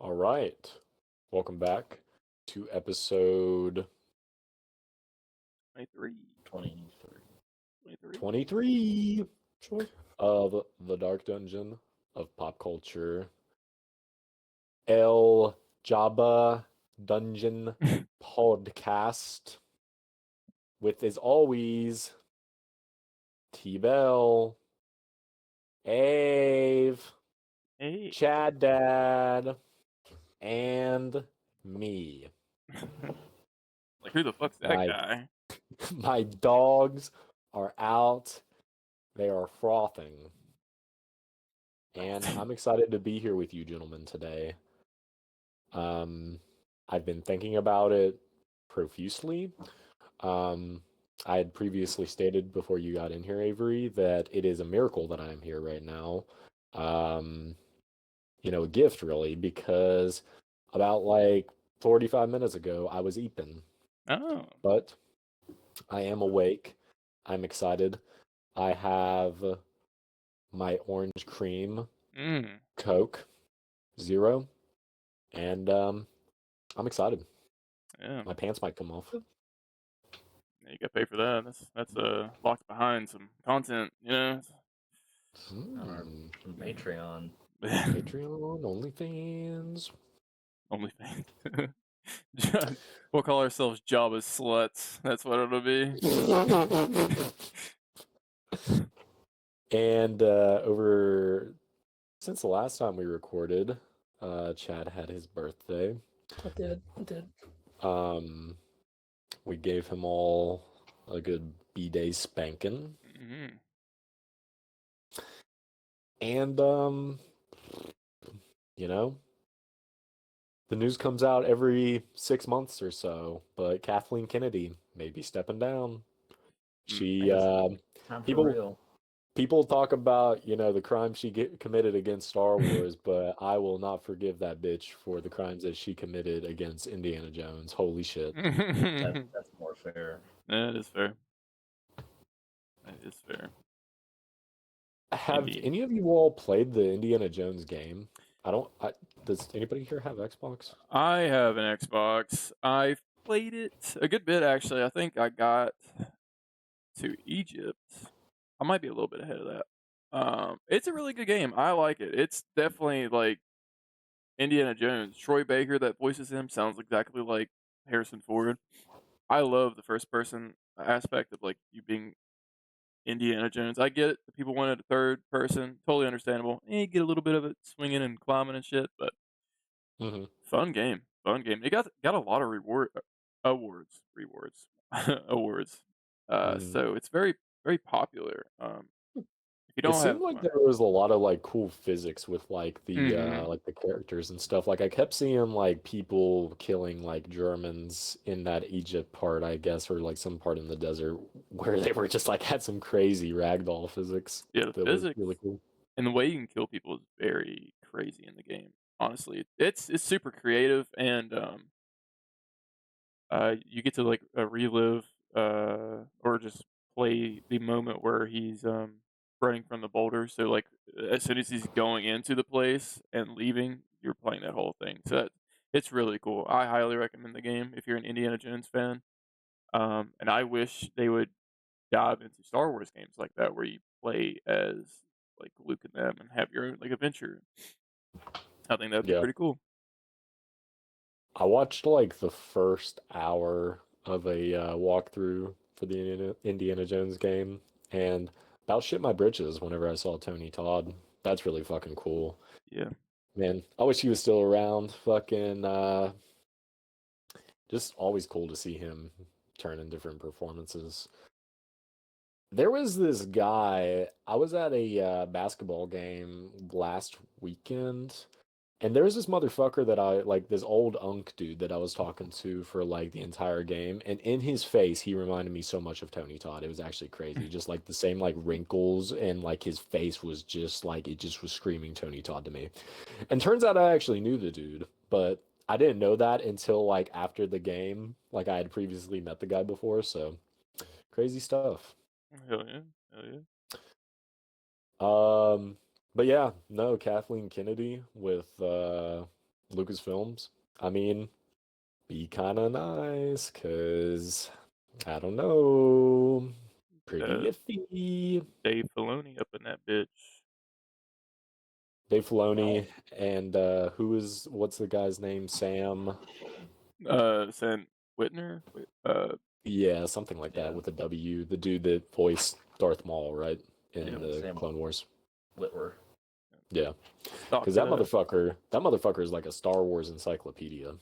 All right. Welcome back to episode 23. 23 of the Dark Dungeon of Pop Culture. El Jabba Dungeon Podcast with, as always, T-Bell, Ave, Hey. Chad Dad, and me. Like, who the fuck's that My, guy? my dogs are out. They are frothing. And I'm excited to be here with you gentlemen today. I've been thinking about it profusely. I had previously stated before you got in here, Avery, that it is a miracle that I'm here right now. A gift really, because about like 45 minutes ago, I was eating. Oh. But I am awake. I'm excited. I have my orange cream Coke Zero, and I'm excited. Yeah. My pants might come off. You gotta pay for that. That's locked behind some content, On our Patreon. Patreon, OnlyFans. OnlyFans. We'll call ourselves Jabbas sluts. That's what it'll be. And since the last time we recorded, Chad had his birthday. I did. We gave him all a good B-Day spanking. Mm-hmm. And, the news comes out every 6 months or so, but Kathleen Kennedy may be stepping down. She, Time for real. people talk about, the crimes she committed against Star Wars, but I will not forgive that bitch for the crimes that she committed against Indiana Jones. Holy shit. That's more fair. That is fair. That is fair. Have Indeed. any of you all played the Indiana Jones game? Does anybody here have Xbox? I have an Xbox. I've played it a good bit, actually. I think I got to Egypt. I might be a little bit ahead of that. It's a really good game. I like it. It's definitely like Indiana Jones. Troy Baker that voices him sounds exactly like Harrison Ford. I love the first person aspect of like you being Indiana Jones. I get it. The people wanted a third person. Totally understandable. You get a little bit of it swinging and climbing and shit, but Mm-hmm. fun game. Fun game. It got a lot of awards. Awards. So it's very, very popular. If you It don't have seemed like there was a lot of like cool physics with like Mhm. the characters and stuff. Like I kept seeing like people killing like Germans in that Egypt part, I guess, or like some part in the desert where they were just like had some crazy ragdoll physics Yeah, the that was physics really cool. and the way you can kill people is very crazy in the game. Honestly, it's super creative, and you get to like relive or just play the moment where he's running from the boulder. So like as soon as he's going into the place and leaving, you're playing that whole thing. So it's really cool. I highly recommend the game if you're an Indiana Jones fan. And I wish they would dive into Star Wars games like that where you play as like Luke and them and have your own like adventure. I think that'd be Yeah. pretty cool. I watched like the first hour of a walkthrough for the Indiana Jones game and about shit my britches whenever I saw Tony Todd. That's really fucking cool. Yeah. Man, I wish he was still around. Fucking just always cool to see him turn in different performances. There was this guy, I was at a basketball game last weekend, and there was this motherfucker that like this old unk dude that I was talking to for like the entire game, and in his face, he reminded me so much of Tony Todd. It was actually crazy. Just like the same like wrinkles, and like his face was just like, it just was screaming Tony Todd to me. And turns out I actually knew the dude, but I didn't know that until like after the game. Like I had previously met the guy before, so crazy stuff. Hell yeah. Hell yeah. But yeah, no, Kathleen Kennedy with Lucasfilms. I mean, be kind of nice, cause I don't know, pretty iffy. Dave Filoni up in that bitch. Dave Filoni and what's the guy's name? Sam. Sam Whitner. Yeah, something like that with a W. The dude that voiced Darth Maul, right, in the Sam Clone Wars. Whitwer. Yeah, Talk because to that motherfucker is like a Star Wars encyclopedia.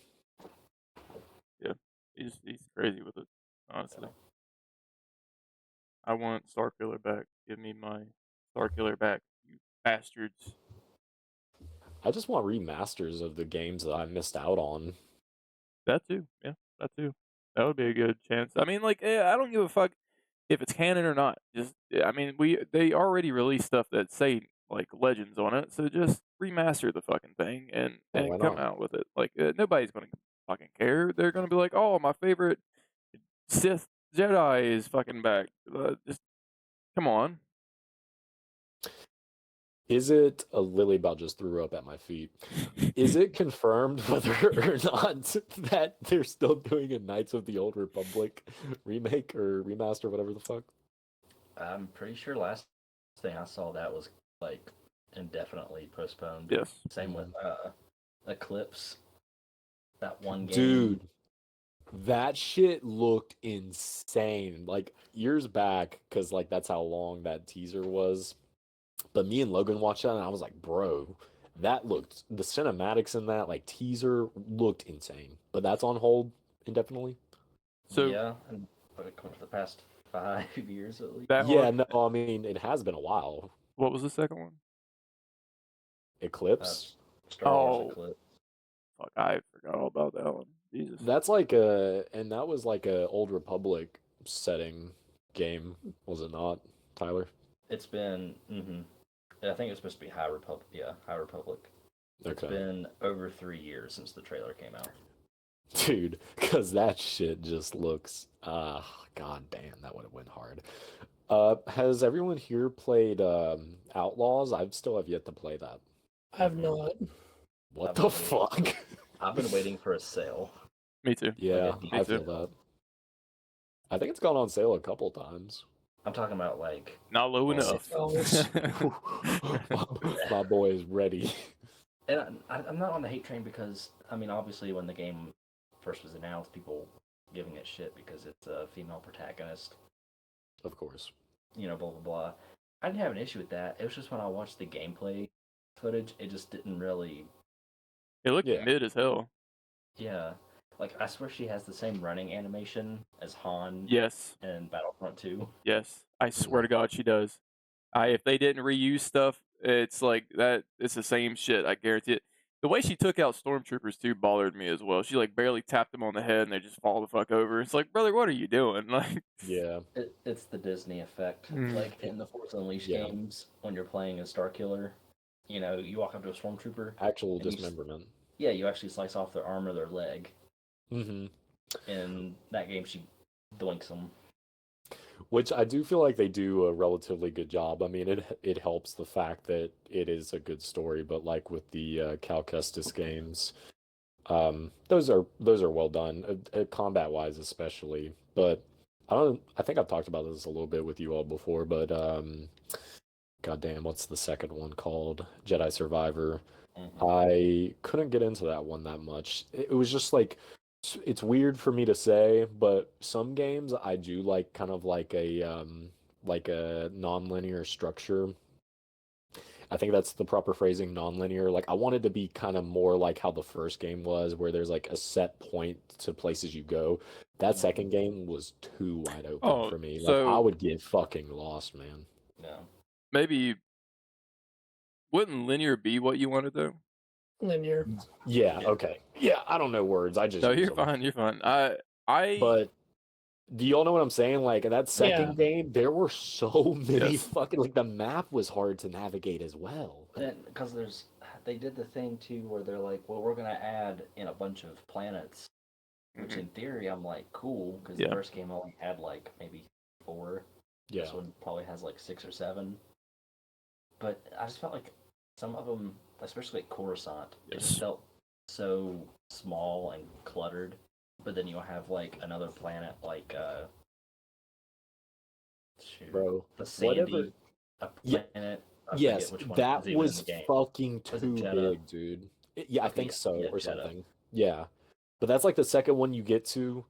Yeah, he's crazy with it. Honestly, I want Starkiller back. Give me my Starkiller back, you bastards. I just want remasters of the games that I missed out on. That too. Yeah, that too. That would be a good chance. I mean, like, I don't give a fuck if it's canon or not. Just, I mean, they already released stuff that say like Legends on it, so just remaster the fucking thing Yeah, and why come not? out with it. Like, nobody's gonna fucking care. They're gonna be like, oh, my favorite Sith Jedi is fucking back. Just come on. Is it a Lilybell just threw up at my feet? Is it confirmed whether or not that they're still doing a Knights of the Old Republic remake or remaster, whatever the fuck? I'm pretty sure last thing I saw that was like indefinitely postponed. Yes. Same with Eclipse. That one game. Dude, that shit looked insane. Like years back, because like that's how long that teaser was. But me and Logan watched that and I was like, bro, the cinematics in that like teaser looked insane. But that's on hold indefinitely. So yeah, and for the past 5 years at least. that Yeah, one. no, I mean it has been a while. What was the second one? Eclipse. Star Wars Eclipse. Fuck, I forgot all about that one. Jesus. That's and that was like a Old Republic setting game, was it not, Tyler? It's been. I think it's supposed to be High Republic. Yeah, High Republic. It's been over 3 years since the trailer came out. Dude, because that shit just looks. God damn, that would have went hard. Has everyone here played Outlaws? I still have yet to play that. I have not. What the fuck? I've been waiting for a sale. Me too. Yeah, Me I too. feel that. I think it's gone on sale a couple times. I'm talking about like not low enough. My boy is ready. And I'm not on the hate train because I mean, obviously, when the game first was announced, people giving it shit because it's a female protagonist. Of course. You know, blah blah blah. I didn't have an issue with that. It was just when I watched the gameplay footage, it just didn't really. It looked mid as hell. Yeah, like I swear she has the same running animation as Han. Yes. In Battlefront 2. Yes, I swear to God, she does. If they didn't reuse stuff, it's like that. It's the same shit. I guarantee it. The way she took out stormtroopers too bothered me as well. She like barely tapped them on the head and they just fall the fuck over. It's like, brother, what are you doing? Like, yeah, it's the Disney effect. Like in the Force Unleashed games, when you're playing a Starkiller, you know, you walk up to a stormtrooper. Actual dismemberment. You actually slice off their arm or their leg. Mm-hmm. In that game, she doinks them. Which I do feel like they do a relatively good job. I mean, it helps the fact that it is a good story, but like with the Cal Kestis games, those are well done, combat wise especially. But I think I've talked about this a little bit with you all before, but goddamn, what's the second one called? Jedi Survivor. I couldn't get into that one that much. It was just like, it's weird for me to say, but some games I do like kind of like a non-linear structure. I think that's the proper phrasing, non-linear. Like I wanted to be kind of more like how the first game was, where there's like a set point to places you go. That second game was too wide open for me. Like I would get fucking lost, man. Yeah. Maybe wouldn't linear be what you wanted though? Linear. Yeah. Okay. Yeah. I don't know words. I just no. You're fine. You're fine. But do y'all know what I'm saying? Like that second game, there were so many fucking like the map was hard to navigate as well. Because they did the thing too where they're like, well, we're gonna add in a bunch of planets, which in theory I'm like cool because the first game only had like maybe 4. Yeah. This one probably has like 6 or 7. But I just felt like some of them, especially like Coruscant, it just felt so small and cluttered, but then you'll have like another planet like Bro, the whatever. Sandy, a Yeah, planet. I yes, forget which one that is even in was the game. fucking Was it too Jeddah? big, dude. Yeah, I Okay, think so, yeah, or Jeddah. something. Yeah, but that's like the second one you get to,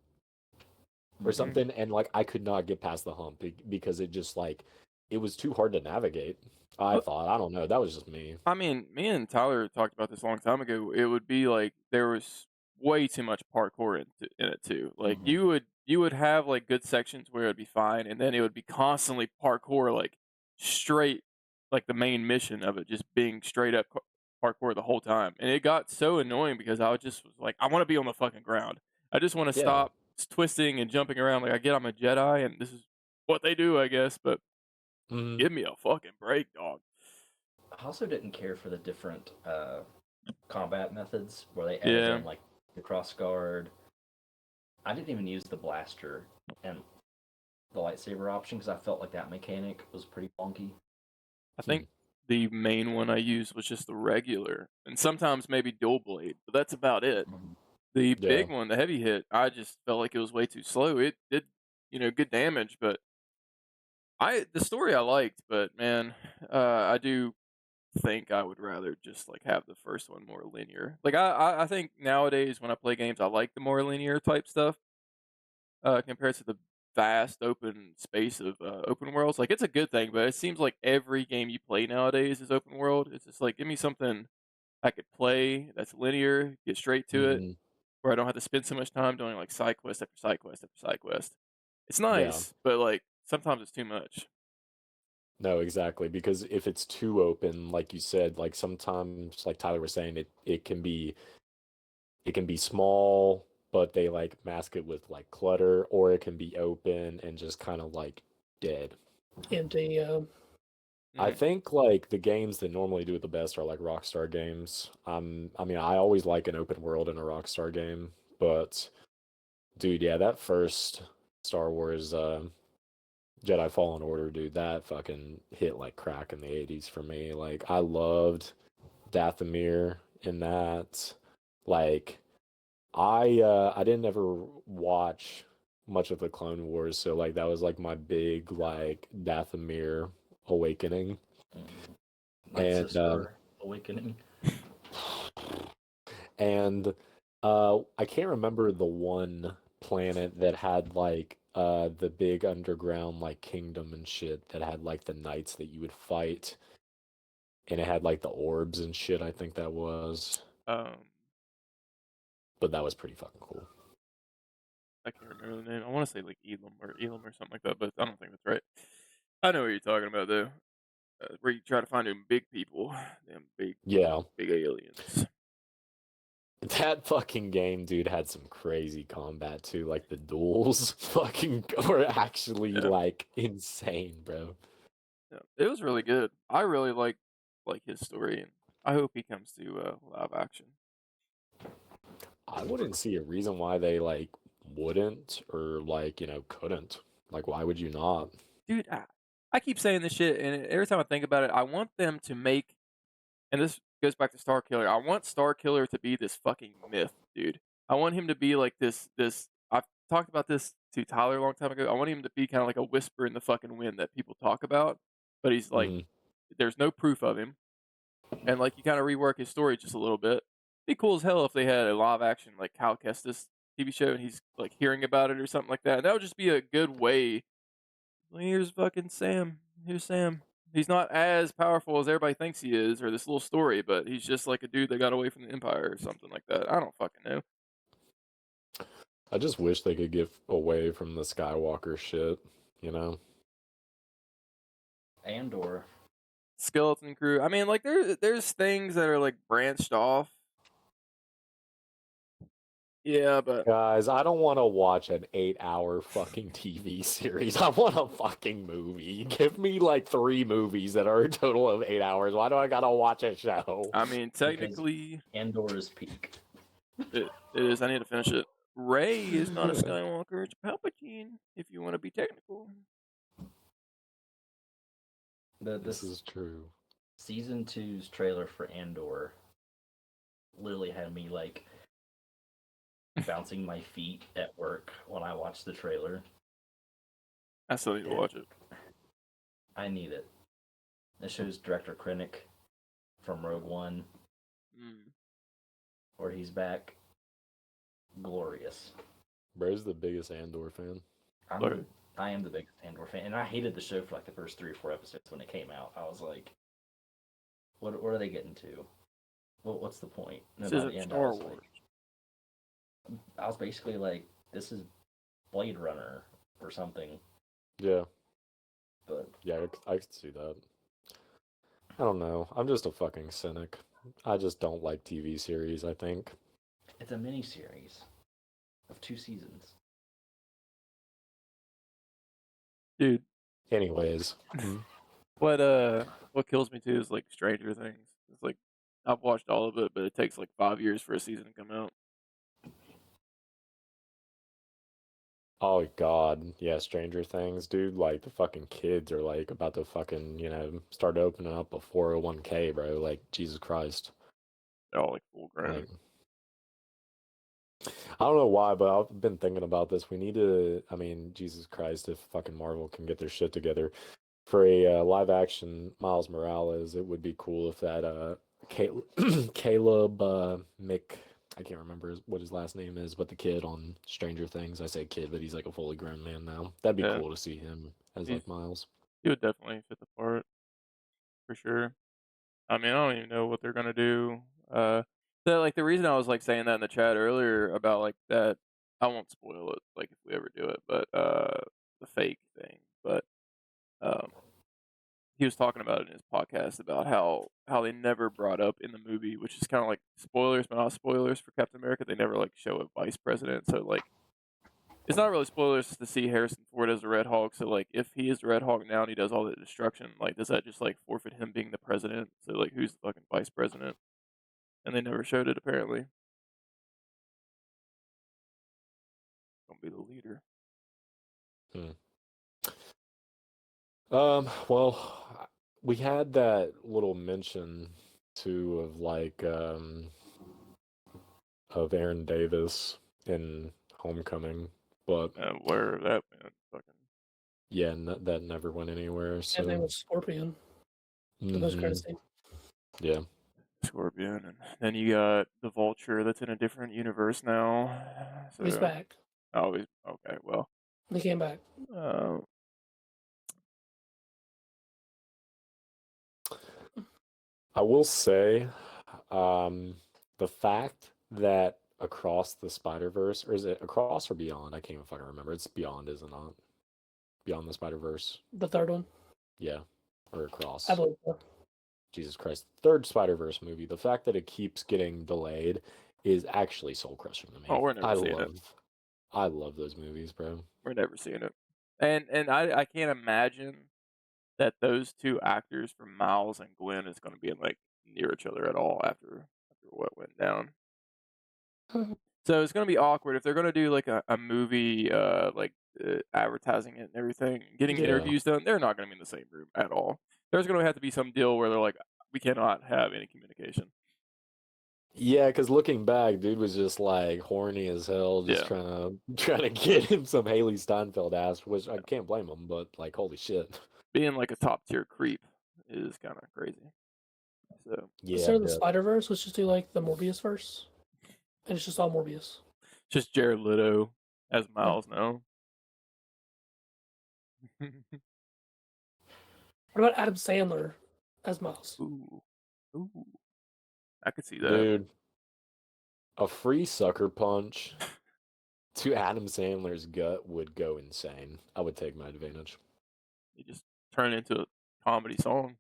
or Mhm. something, and like I could not get past the hump because it just like it was too hard to navigate. I But, thought, I don't know, that was just me. I mean, me and Tyler talked about this a long time ago. It would be like there was way too much parkour in it too. Like Mhm. you would have like good sections where it would be fine, and then it would be constantly parkour like straight, like the main mission of it just being straight up parkour the whole time, and it got so annoying because I just was like, I want to be on the fucking ground. I just want to Yeah. stop twisting and jumping around. Like I get I'm a Jedi, and this is what they do, I guess. But Mhm. give me a fucking break, dog. I also didn't care for the different combat methods where they added Yeah. in like the cross guard. I didn't even use the blaster and the lightsaber option because I felt like that mechanic was pretty funky. I think the main one I used was just the regular, and sometimes maybe dual blade, but that's about it. Mhm. The Yeah. big one, the heavy hit, I just felt like it was way too slow. It did, good damage, but the story I liked, but man, I do think I would rather just like have the first one more linear. Like I think nowadays when I play games, I like the more linear type stuff compared to the vast open space of open worlds. Like it's a good thing, but it seems like every game you play nowadays is open world. It's just like give me something I could play that's linear, get straight to it, Mhm. where I don't have to spend so much time doing like side quest after side quest after side quest. It's Yeah. nice, but like sometimes it's too much. No, exactly. Because if it's too open, like you said, like sometimes, like Tyler was saying, it can be small, but they like mask it with like clutter, or it can be open and just kind of like dead. Empty. I Mhm. think like the games that normally do it the best are like Rockstar games. I mean, I always like an open world in a Rockstar game, but dude, yeah, that first Star Wars Jedi Fallen Order, dude, that fucking hit like crack in the 80s for me. Like I loved Dathomir in that. Like I didn't ever watch much of the Clone Wars, so like that was like my big like Dathomir awakening. Night And Sister Awakening. and I can't remember the one planet that had like the big underground like kingdom and shit that had like the knights that you would fight, and it had like the orbs and shit, I think that was. Um, But that was pretty fucking cool. I can't remember the name. I want to say like Elam or something like that, but I don't think that's right. I know what you're talking about though. Where you try to find them big people, them Yeah. big aliens. That fucking game, dude, had some crazy combat too. Like the duels fucking were actually Yeah, like insane, bro. yeah. It was really good. I really like his story, and I hope he comes to live action. I wouldn't see a reason why they like wouldn't or like, couldn't. Like why would you not? Dude, I keep saying this shit, and every time I think about it, I want them to make. And this goes back to Star Killer. I want Star Killer to be this fucking myth, dude. I want him to be like this. I've talked about this to Tyler a long time ago. I want him to be kind of like a whisper in the fucking wind that people talk about, but he's like, Hmm. there's no proof of him, and like you kind of rework his story just a little bit. Be cool as hell if they had a live action like Cal Kestis TV show, and he's like hearing about it or something like that. That would just be a good way. Well, here's fucking Sam. Here's Sam. He's not as powerful as everybody thinks he is, or this little story, but he's just like a dude that got away from the Empire or something like that. I don't fucking know. I just wish they could get away from the Skywalker shit, you know? Andor. Skeleton Crew. I mean, like there's things that are like branched off. Yeah, but Guys, I don't want to watch an 8-hour fucking TV series. I want a fucking movie. Give me like 3 movies that are a total of 8 hours. Why do I gotta watch a show? I mean, Because technically, Andor is peak. it is. I need to finish it. Ray is not a Skywalker; it's Palpatine. If you want to be technical. The This this is true. season two's trailer for Andor literally had me like bouncing my feet at work when I watched the trailer. I still need to watch it. I need it. This shows director Krennic from Rogue One, where he's back. Glorious. Bro's the biggest Andor fan. I am the biggest Andor fan, and I hated the show for like the first 3 or 4 episodes when it came out. I was like, "What are they getting to? What's the point?" This isn't Star Wars. I was basically like, "This is Blade Runner or something." Yeah. But yeah, I could see that. I don't know. I'm just a fucking cynic. I just don't like TV series, I think. It's a miniseries of 2 seasons. Dude. Anyways. What kills me too is like Stranger Things. It's like I've watched all of it, but it takes like 5 years for a season to come out. Oh god, yeah, Stranger Things, dude. Like the fucking kids are like about to fucking, start opening up a 401k, bro. Like Jesus Christ. They're all like full grown. Like, I don't know why, but I've been thinking about this. We need to, Jesus Christ, if fucking Marvel can get their shit together for a live action Miles Morales, it would be cool if that Caleb Mick, I can't remember what his last name is, but the kid on Stranger Things. I say kid, but he's like a fully grown man now. That'd be cool to see him as like Miles. He would definitely fit the part for sure. I mean, I don't even know what they're gonna do. Like the reason I was like saying that in the chat earlier about like that, I won't spoil it, like if we ever do it, but the fake thing. But he was talking about it in his podcast about how they never brought up in the movie, which is kind of like spoilers, but not spoilers for Captain America. They never like show a vice president, so like it's not really spoilers to see Harrison Ford as the Red Hawk. So like if he is the Red Hawk now and he does all the destruction, like does that just like forfeit him being the president? So like who's the fucking vice president? And they never showed it apparently. Gonna be the leader. Well, we had that little mention too of like of Aaron Davis in Homecoming, but where that went, fucking yeah, that never went anywhere. So his name was Scorpion. The most credit scene. Yeah. Scorpion, and then you got the Vulture that's in a different universe now. So, he's back. Oh, he's okay. Well, he came back. I will say, the fact that Across the Spider-Verse, or is it Across or Beyond? I can't even fucking remember. It's Beyond, is it not? Beyond the Spider-Verse. The third one? Yeah. Or Across. I believe so. Jesus Christ. Third Spider-Verse movie. The fact that it keeps getting delayed is actually soul-crushing to me. Oh, we're never seeing it. I love those movies, bro. We're never seeing it. And I can't imagine that those two actors from Miles and Gwen is going to be like near each other at all after what went down. So it's going to be awkward if they're going to do like a movie, advertising it and everything, getting interviews done. They're not going to be in the same room at all. There's going to have to be some deal where they're like, we cannot have any communication. Yeah, because looking back, dude was just like horny as hell, just trying to get him some Haley Steinfeld ass, which I can't blame him, but like, holy shit. Being like a top tier creep is kind of crazy. So instead of the Spider-Verse, let's just do like the Morbius verse, and it's just all Morbius. Just Jared Leto as Miles now. What about Adam Sandler as Miles? Ooh. I could see that. Dude, a free sucker punch to Adam Sandler's gut would go insane. I would take my advantage. You just turn it into a comedy song.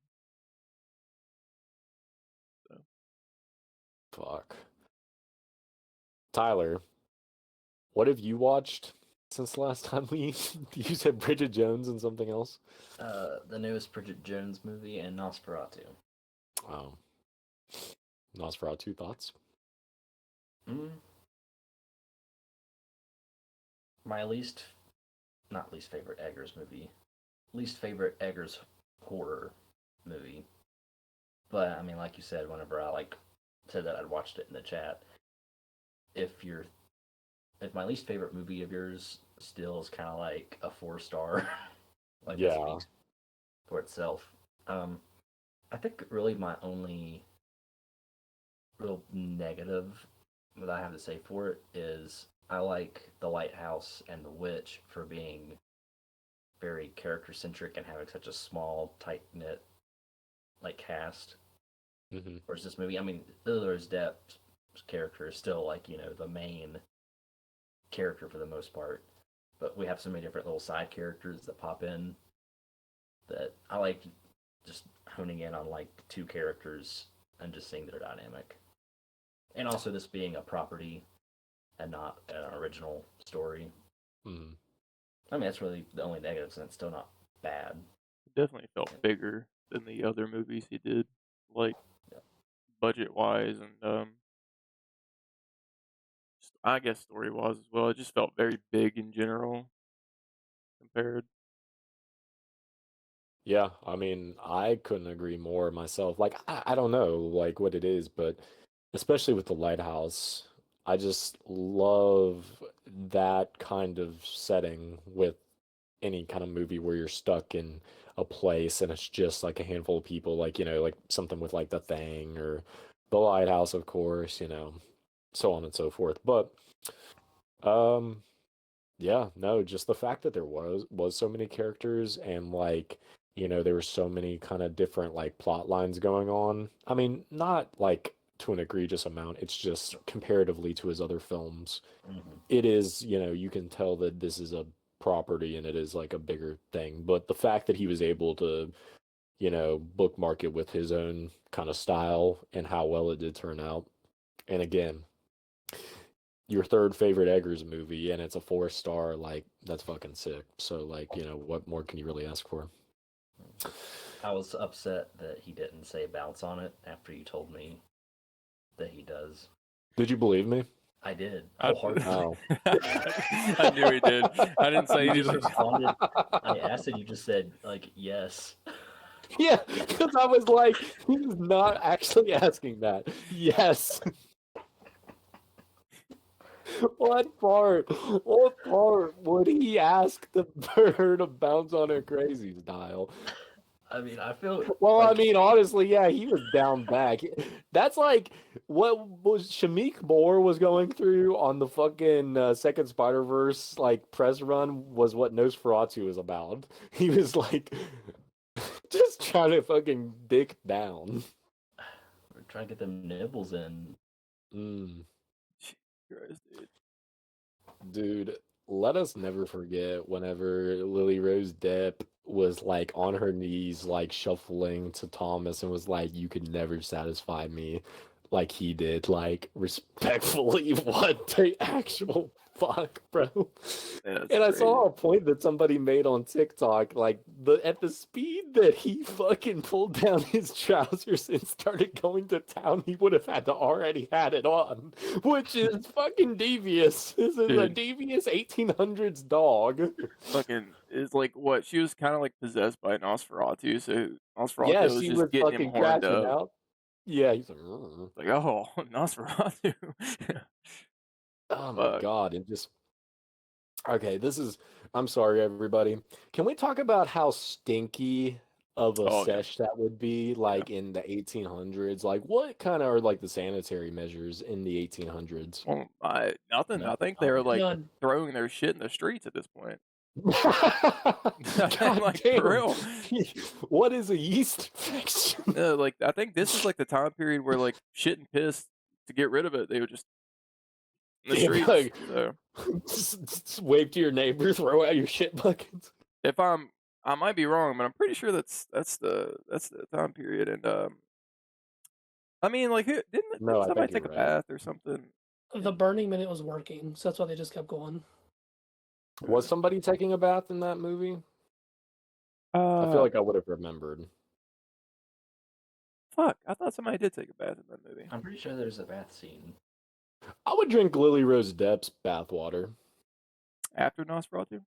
So. Fuck. Tyler, what have you watched since the last time you said Bridget Jones and something else? The newest Bridget Jones movie and Nosferatu. Oh. Nosferatu thoughts? My not least favorite Eggers movie. Least favorite Eggers horror movie. But I mean, like you said, whenever I like said that I'd watched it in the chat. If my least favorite movie of yours still is kind of like a 4-star, like that speaks for itself. I think really my only real negative that I have to say for it is I like The Lighthouse and The Witch for being very character centric and having such a small, tight knit like cast. Whereas this movie, I mean, Lily Rose Depp's character is still like the main character for the most part, but we have so many different little side characters that pop in that I like just honing in on like 2 characters and just seeing their dynamic. And also this being a property and not an original story. I mean, that's really the only negatives, and it's still not bad. It definitely felt bigger than the other movies he did, like budget-wise and I guess story-wise as well. It just felt very big in general compared. Yeah, I mean, I couldn't agree more myself. Like, I don't know, like, what it is, but especially with The Lighthouse, I just love that kind of setting with any kind of movie where you're stuck in a place and it's just like a handful of people, like, like something with like The Thing or The Lighthouse, of course, so on and so forth. But, yeah, no, just the fact that there was so many characters and like, there were so many kind of different like plot lines going on. I mean, not like to an egregious amount. It's just comparatively to his other films, it is, you can tell that this is a property and it is like a bigger thing. But the fact that he was able to, bookmark it with his own kind of style and how well it did turn out. And again, your third favorite Eggers movie and it's a 4-star, like that's fucking sick. So like, what more can you really ask for? I was upset that he didn't say bounce on it after you told me that he does. Did you believe me? I did. Oh. I knew he did. I didn't say You anything. just responded. I asked and you just said like yes. Yeah, because I was like, he's not actually asking that. Yes. What part would he ask the bird to bounce on a crazy style? I mean, I feel. Well, I mean, honestly, yeah, he was down back. That's like what was Shamik Moore was going through on the fucking second Spider-Verse like press run was what Nosferatu was about. He was like just trying to fucking dick down. We're trying to get them nibbles in. Christ, Dude, let us never forget whenever Lily Rose Depp was like on her knees, like shuffling to Thomas and was like, "You could never satisfy me," like he did. Like respectfully, what the actual fuck, bro? And I saw a point that somebody made on TikTok, like at the speed that he fucking pulled down his trousers and started going to town, he would have had to already had it on, which is fucking devious. This is a devious 1800s dog. Fucking is like what she was kind of like possessed by Nosferatu, so Nosferatu Yeah, was she just was getting him fucking horned crashing up. out. Yeah, he's like, like, oh, Nosferatu. oh my god, and just okay, I'm sorry, everybody. Can we talk about how stinky of a sesh that would be, like, in the 1800s? Like, what kind of are, like, the sanitary measures in the 1800s? Well, nothing. I think they were, like, throwing their shit in the streets at this point. God like, damn. for real. What is a yeast infection? Like, I think this is, like, the time period where, like, shit and piss, to get rid of it, they would just in the streets. Like, so. just wave to your neighbor, throw out your shit buckets. If I might be wrong, but I'm pretty sure that's the time period. And I mean, like, didn't somebody take a bath or something? The Burning Man was working, so that's why they just kept going. Was somebody taking a bath in that movie? I feel like I would have remembered. Fuck, I thought somebody did take a bath in that movie. I'm pretty sure there's a bath scene. I would drink Lily Rose Depp's bathwater. After Nosferatu?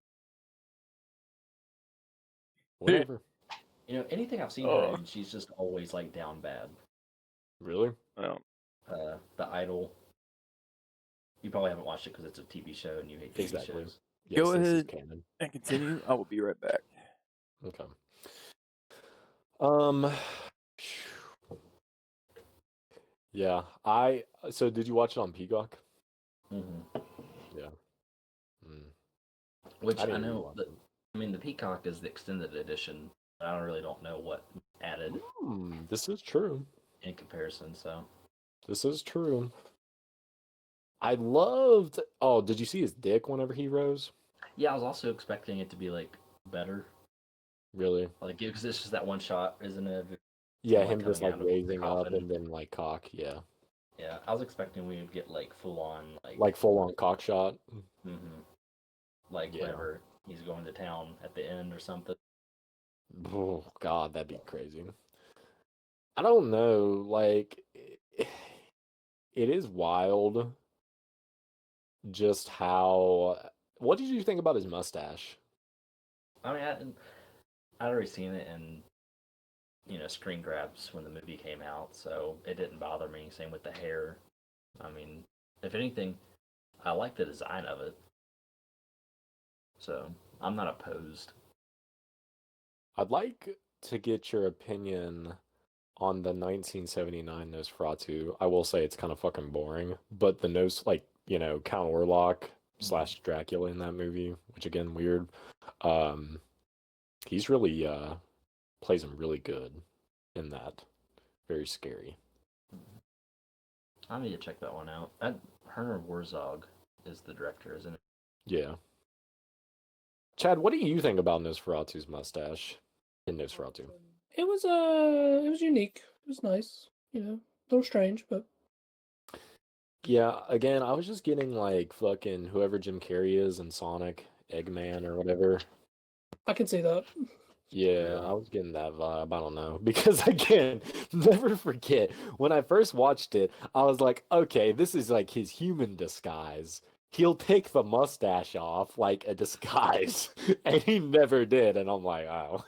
Whatever. Anything I've seen her in, she's just always, like, down bad. Really? Well, The Idol. You probably haven't watched it because it's a TV show and you hate TV Exactly. shows. Yes, Go this is ahead canon. and continue. I will be right back. Okay. Yeah. So did you watch it on Peacock? Mm-hmm. Yeah. Mm. Which I didn't know watch that. it. I mean, the Peacock is the extended edition. I really don't know what added This is true. in comparison. So This is true. I loved. Oh, did you see his dick whenever he rose? yeah, I was also expecting it to be like better, Really? like because it's just that one shot, isn't it? Yeah, Like, him just like coming out of the raising up coffin. and then like cock. Yeah. Yeah, I was expecting we would get like full on Like full on cock shot. Mm-hmm. Like Yeah. whenever he's going to town at the end or something. Oh God, that'd be crazy. I don't know. Like, it is wild. Just how. What did you think about his mustache? I mean, I'd already seen it in screen grabs when the movie came out, so it didn't bother me. Same with the hair. I mean, if anything, I like the design of it, so I'm not opposed. I'd like to get your opinion on the 1979 Nosferatu. I will say it's kind of fucking boring, but the Count Orlok / Dracula in that movie, which again weird. He's really plays him really good in that. Very scary. I need to check that one out. Herner Warzog is the director, isn't it? Yeah. Chad, what do you think about Nosferatu's mustache in Nosferatu? It was unique. It was nice. A little strange, but Yeah, again, I was just getting like fucking whoever Jim Carrey is in Sonic, Eggman or whatever. I can see that. Yeah, I was getting that vibe. I don't know. Because again, never forget, when I first watched it, I was like, okay, this is like his human disguise. He'll take the mustache off like a disguise. And he never did. And I'm like, oh.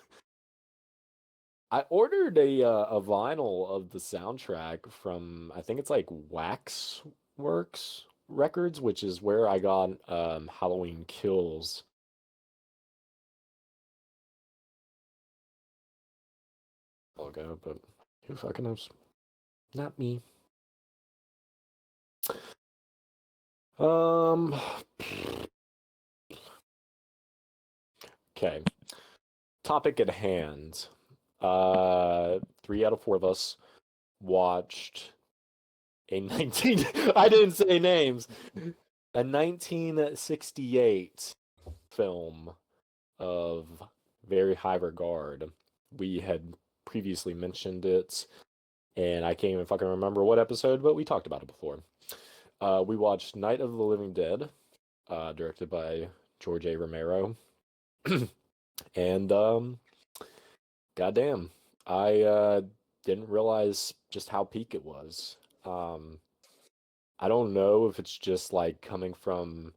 I ordered a vinyl of the soundtrack from, I think it's like Waxworks Records, which is where I got Halloween Kills. Logo, but who fucking knows? Not me. Okay. Topic at hand. 3 out of 4 of us watched a 19 I didn't say names. A 1968 film of very high regard. We had previously mentioned it, and I can't even fucking remember what episode, but we talked about it before. We watched Night of the Living Dead, directed by George A. Romero. And goddamn, I didn't realize just how peak it was. I don't know if it's just like coming from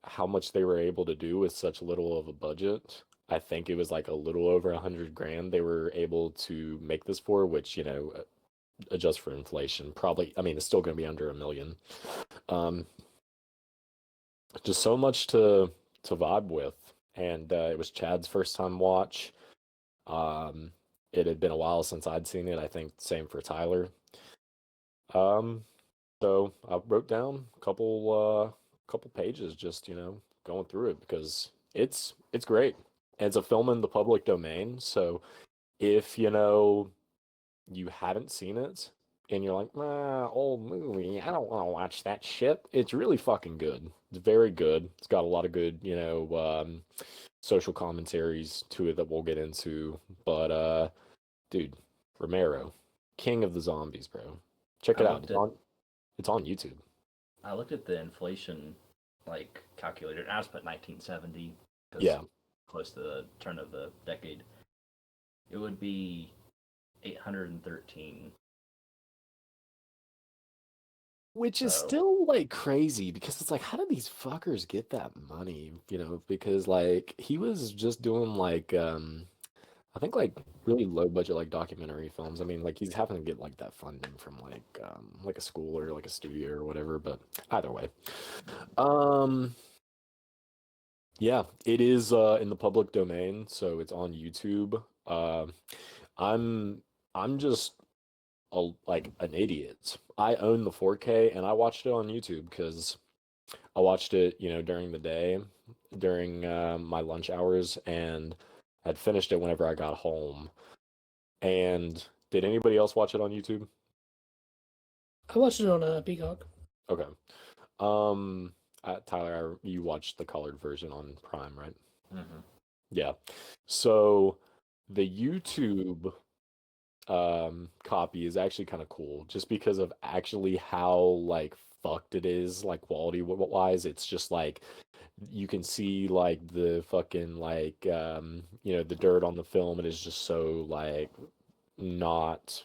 how much they were able to do with such little of a budget. I think it was like a little over 100 grand they were able to make this for, which, adjust for inflation, probably, I mean, it's still going to be under $1 million. Just so much to vibe with. And it was Chad's first time watch. It had been a while since I'd seen it. I think same for Tyler. So I wrote down a couple pages just, going through it because it's great. And it's a film in the public domain, so if you haven't seen it and you're like, old movie, I don't want to watch that shit. It's really fucking good. It's very good. It's got a lot of good, social commentaries to it that we'll get into. But dude, Romero, king of the zombies, bro. Check it out. It's on YouTube. I looked at the inflation calculator, and I just put 1970 because Yeah. close to the turn of the decade. It would be 813. Which is still like crazy because it's like, how did these fuckers get that money? Because like he was just doing like I think like really low budget like documentary films. I mean, like he's having to get like that funding from like a school or like a studio or whatever. But either way, um, yeah, it is in the public domain, so it's on YouTube. I'm I'm just like an idiot. I own the 4K and I watched it on YouTube because I watched it, during the day, during my lunch hours, and had finished it whenever I got home. And did anybody else watch it on YouTube? I watched it on Peacock. Okay. Tyler, you watched the colored version on Prime, right? Mm-hmm. Yeah. So the YouTube copy is actually kind of cool just because of actually how like fucked it is, like quality wise. It's just like you can see like the fucking like the dirt on the film, and it's just so like not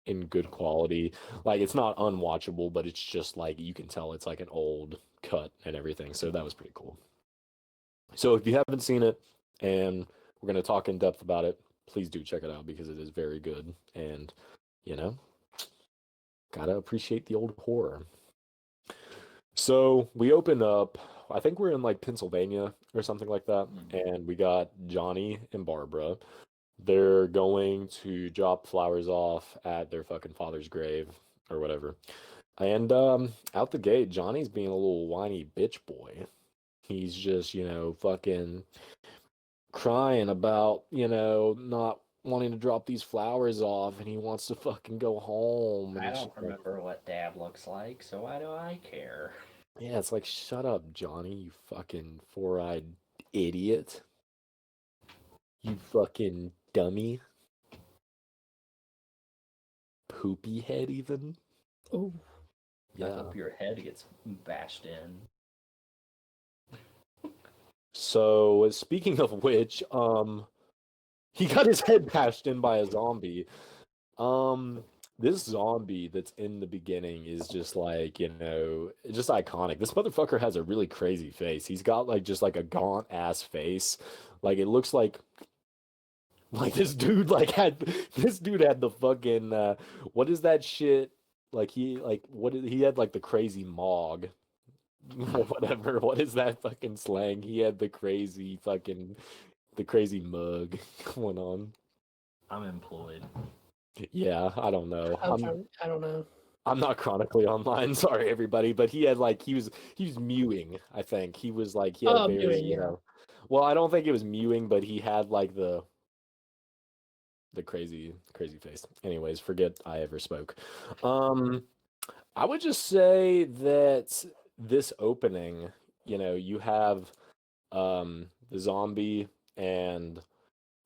in good quality. Like it's not unwatchable, but it's just like you can tell it's like an old cut and everything. So that was pretty cool. So if you haven't seen it and we're going to talk in depth about it, please do check it out because it is very good. And, you know, gotta appreciate the old horror. So we open up, I think we're in like Pennsylvania or something like that. And we got Johnny and Barbara. They're going to drop flowers off at their fucking father's grave or whatever. And out the gate, Johnny's being a little whiny bitch boy. He's just, fucking crying about, not wanting to drop these flowers off, and he wants to fucking go home. And I it's don't just like, remember what Dad looks like, so why do I care? yeah, it's like, shut up, Johnny, you fucking four-eyed idiot. You fucking dummy. Poopy head, even. Oh, I Yeah. hope your head gets bashed in. So, speaking of which, he got his head bashed in by a zombie. This zombie that's in the beginning is just like, just iconic. This motherfucker has a really crazy face. He's got like just like a gaunt ass face. Like it looks like this dude had the fucking what is that shit? Like he had like the crazy mog or whatever. What is that fucking slang? He had the crazy mug going on. I'm employed. Yeah, I don't know. I don't know. I'm not chronically online, sorry everybody, but he had like he was mewing, I think. He was like he had a very, Mewing, yeah. Well, I don't think it was mewing, but he had like the crazy face. Anyways, forget I ever spoke. I would just say that this opening, you have the zombie and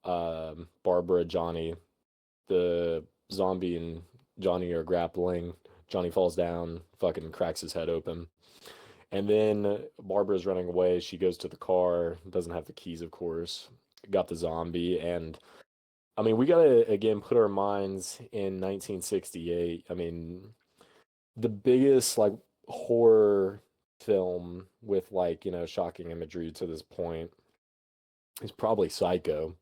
Barbara, Johnny. The zombie and Johnny are grappling. Johnny falls down, fucking cracks his head open. And then Barbara's running away. She goes to the car, doesn't have the keys, of course. Got the zombie. And I mean, we gotta again put our minds in 1968. I mean, the biggest like horror film with like, shocking imagery to this point is probably Psycho.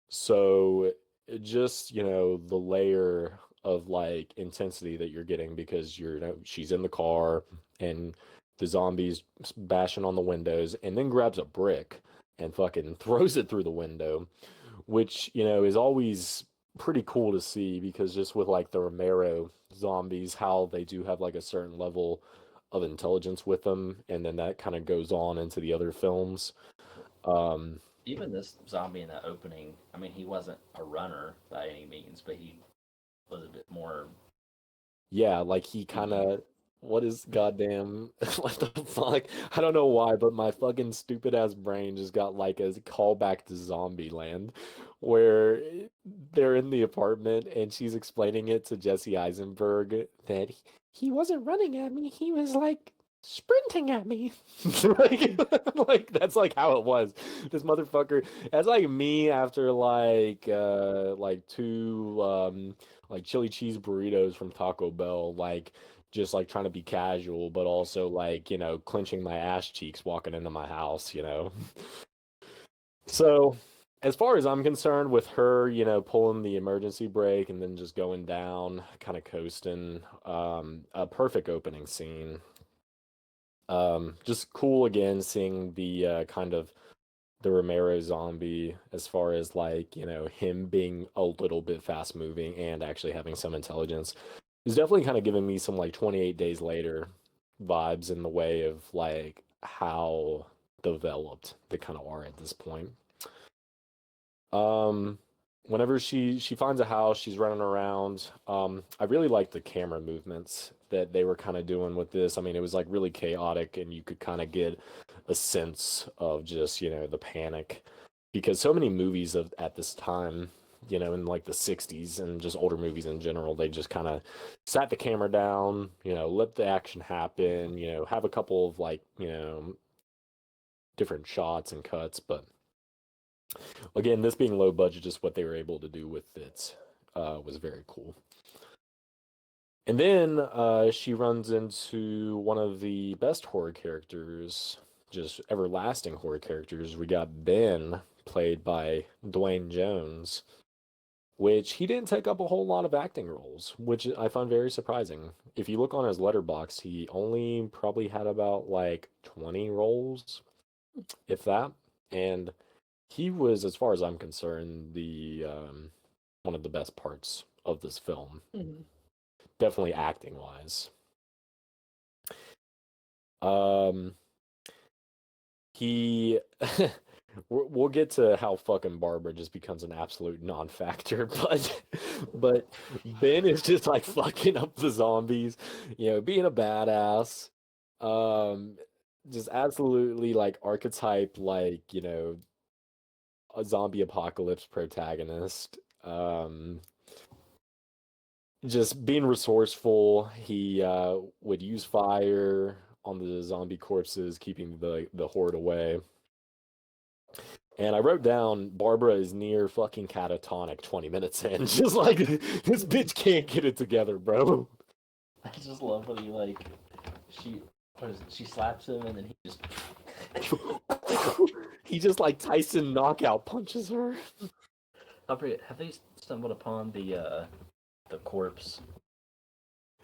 So just, the layer of like intensity that you're getting because she's in the car and the zombies bashing on the windows and then grabs a brick and fucking throws it through the window, which, is always pretty cool to see because just with like the Romero zombies, how they do have like a certain level of intelligence with them, and then that kind of goes on into the other films. Even this zombie in the opening, I mean, he wasn't a runner by any means, but he was a bit more. Yeah, like he kind of, what is goddamn, what the fuck? I don't know why, but my fucking stupid ass brain just got like a callback to Zombieland, where they're in the apartment and she's explaining it to Jesse Eisenberg that he wasn't running at me, he was like sprinting at me. like that's like how it was. This motherfucker, that's like me after like two like chili cheese burritos from Taco Bell, like just like trying to be casual, but also like, clenching my ass cheeks walking into my house. So as far as I'm concerned, with her, pulling the emergency brake and then just going down, kind of coasting, a perfect opening scene. Just cool again seeing the kind of the Romero zombie as far as like, him being a little bit fast moving and actually having some intelligence. It's definitely kind of giving me some like 28 Days Later vibes in the way of like how developed they kind of are at this point. Um, Whenever she finds a house, she's running around. I really like the camera movements that they were kind of doing with this. I mean, it was like really chaotic, and you could kind of get a sense of just the panic because so many movies of at this time, in like the '60s and just older movies in general, they just kind of sat the camera down, let the action happen, have a couple of like different shots and cuts, but again, this being low budget, just what they were able to do with it was very cool. And then she runs into one of the best horror characters, just everlasting horror characters. We got Ben, played by Dwayne Jones, which he didn't take up a whole lot of acting roles, which I found very surprising. If you look on his Letterboxd, he only probably had about like 20 roles, if that. And he was, as far as I'm concerned, the one of the best parts of this film. Mhm. Definitely acting wise. He we'll get to how fucking Barbara just becomes an absolute non-factor, but Ben is just like fucking up the zombies, being a badass. Just absolutely like archetype, like, a zombie apocalypse protagonist. Just being resourceful. He would use fire on the zombie corpses, keeping the horde away. And I wrote down Barbara is near fucking catatonic 20 minutes in. Just like this bitch can't get it together, bro. I just love when she slaps him and then he just He just like Tyson knockout punches her. I forget, have they stumbled upon the corpse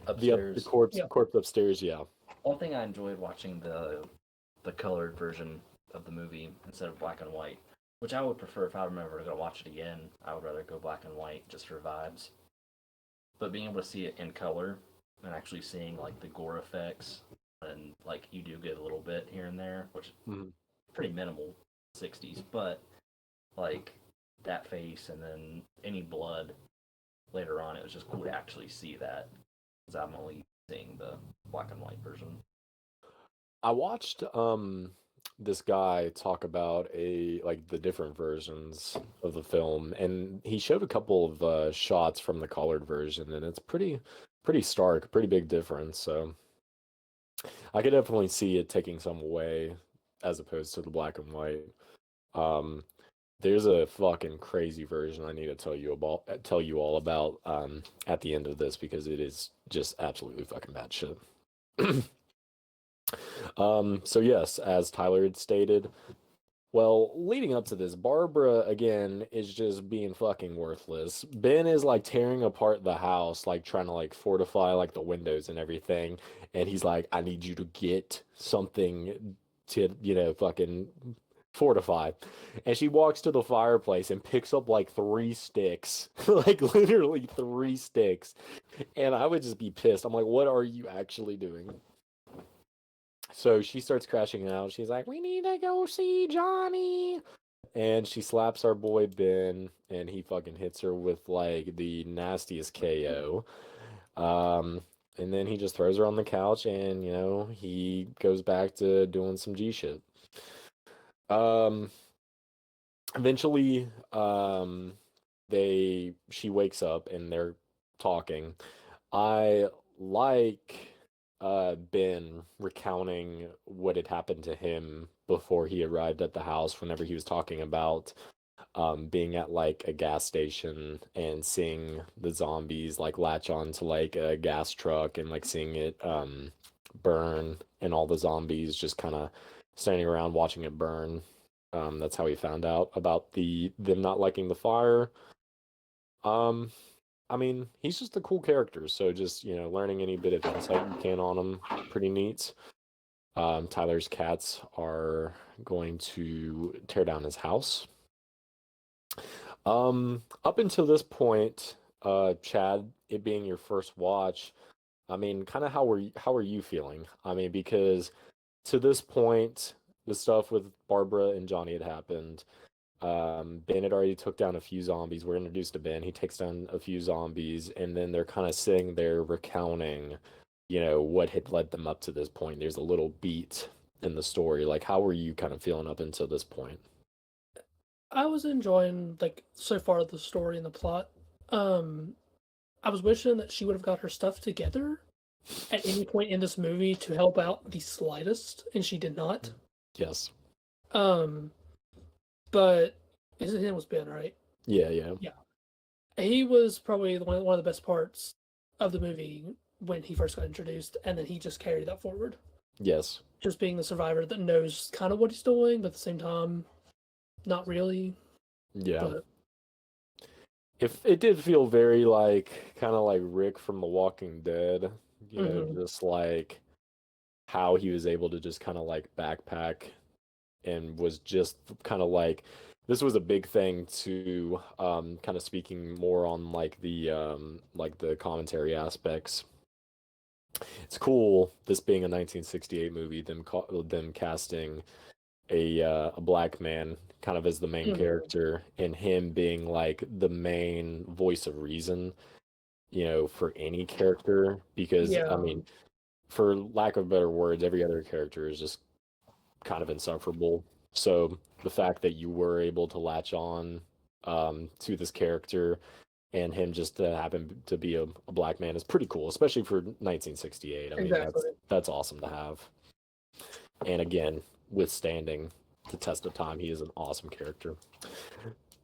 The upstairs? corpse Yeah. corpse upstairs, yeah. One thing I enjoyed watching the colored version of the movie instead of black and white, which I would prefer if I remember to go watch it again. I would rather go black and white just for vibes. But being able to see it in color and actually seeing like the gore effects and like you do get a little bit here and there, which is pretty minimal 60s, but like that face and then any blood later on, it was just cool to actually see that because I'm only seeing the black and white version. I watched this guy talk about the different versions of the film, and he showed a couple of shots from the colored version, and it's pretty stark, pretty big difference. So I could definitely see it taking some away as opposed to the black and white. There's a fucking crazy version I need to tell you all about at the end of this because it is just absolutely fucking bad shit. So yes, as Tyler had stated, well, leading up to this, Barbara again is just being fucking worthless. Ben is like tearing apart the house, like trying to like fortify like the windows and everything, and he's like, "I need you to get something to, fucking fortify." And she walks to the fireplace and picks up like 3 sticks, like literally 3 sticks. And I would just be pissed. I'm like, "What are you actually doing?" So she starts crashing out. She's like, "We need to go see Johnny." And she slaps our boy Ben, and he fucking hits her with like the nastiest KO. And then he just throws her on the couch, and he goes back to doing some G shit. Eventually, she wakes up and they're talking. I like Ben recounting what had happened to him before he arrived at the house whenever he was talking about being at like a gas station and seeing the zombies like latch on to like a gas truck and like seeing it burn and all the zombies just kind of standing around watching it burn. That's how he found out about them not liking the fire. Um, I mean, he's just a cool character, so just, learning any bit of insight you can on him, pretty neat. Tyler's cats are going to tear down his house. Up until this point, Chad, it being your first watch, I mean, kind of how are you feeling? I mean, because to this point, the stuff with Barbara and Johnny had happened. Ben had already took down a few zombies. We're introduced to Ben. He takes down a few zombies, and then they're kind of sitting there recounting, what had led them up to this point. There's a little beat in the story. Like, how were you kind of feeling up until this point? I was enjoying like so far the story and the plot. Um, I was wishing that she would have got her stuff together at any point in this movie to help out the slightest, and she did not. Yes. Um, but his name was Ben, right? Yeah, yeah. Yeah. He was probably one of the best parts of the movie when he first got introduced, and then he just carried that forward. Yes. Just being the survivor that knows kind of what he's doing, but at the same time, not really. Yeah. But If it did feel very like kind of like Rick from The Walking Dead, Mhm. just like how he was able to just kind of like backpack and was just kind of like this was a big thing to kind of speaking more on like the commentary aspects. It's cool this being a 1968 movie, them casting a black man kind of as the main Mhm. character and him being like the main voice of reason, for any character because I Yeah, mean, for lack of better words, every other character is just kind of insufferable. So the fact that you were able to latch on to this character and him just to happen to be a black man is pretty cool, especially for 1968. I mean, exactly. that's awesome to have. And again, withstanding the test of time, he is an awesome character.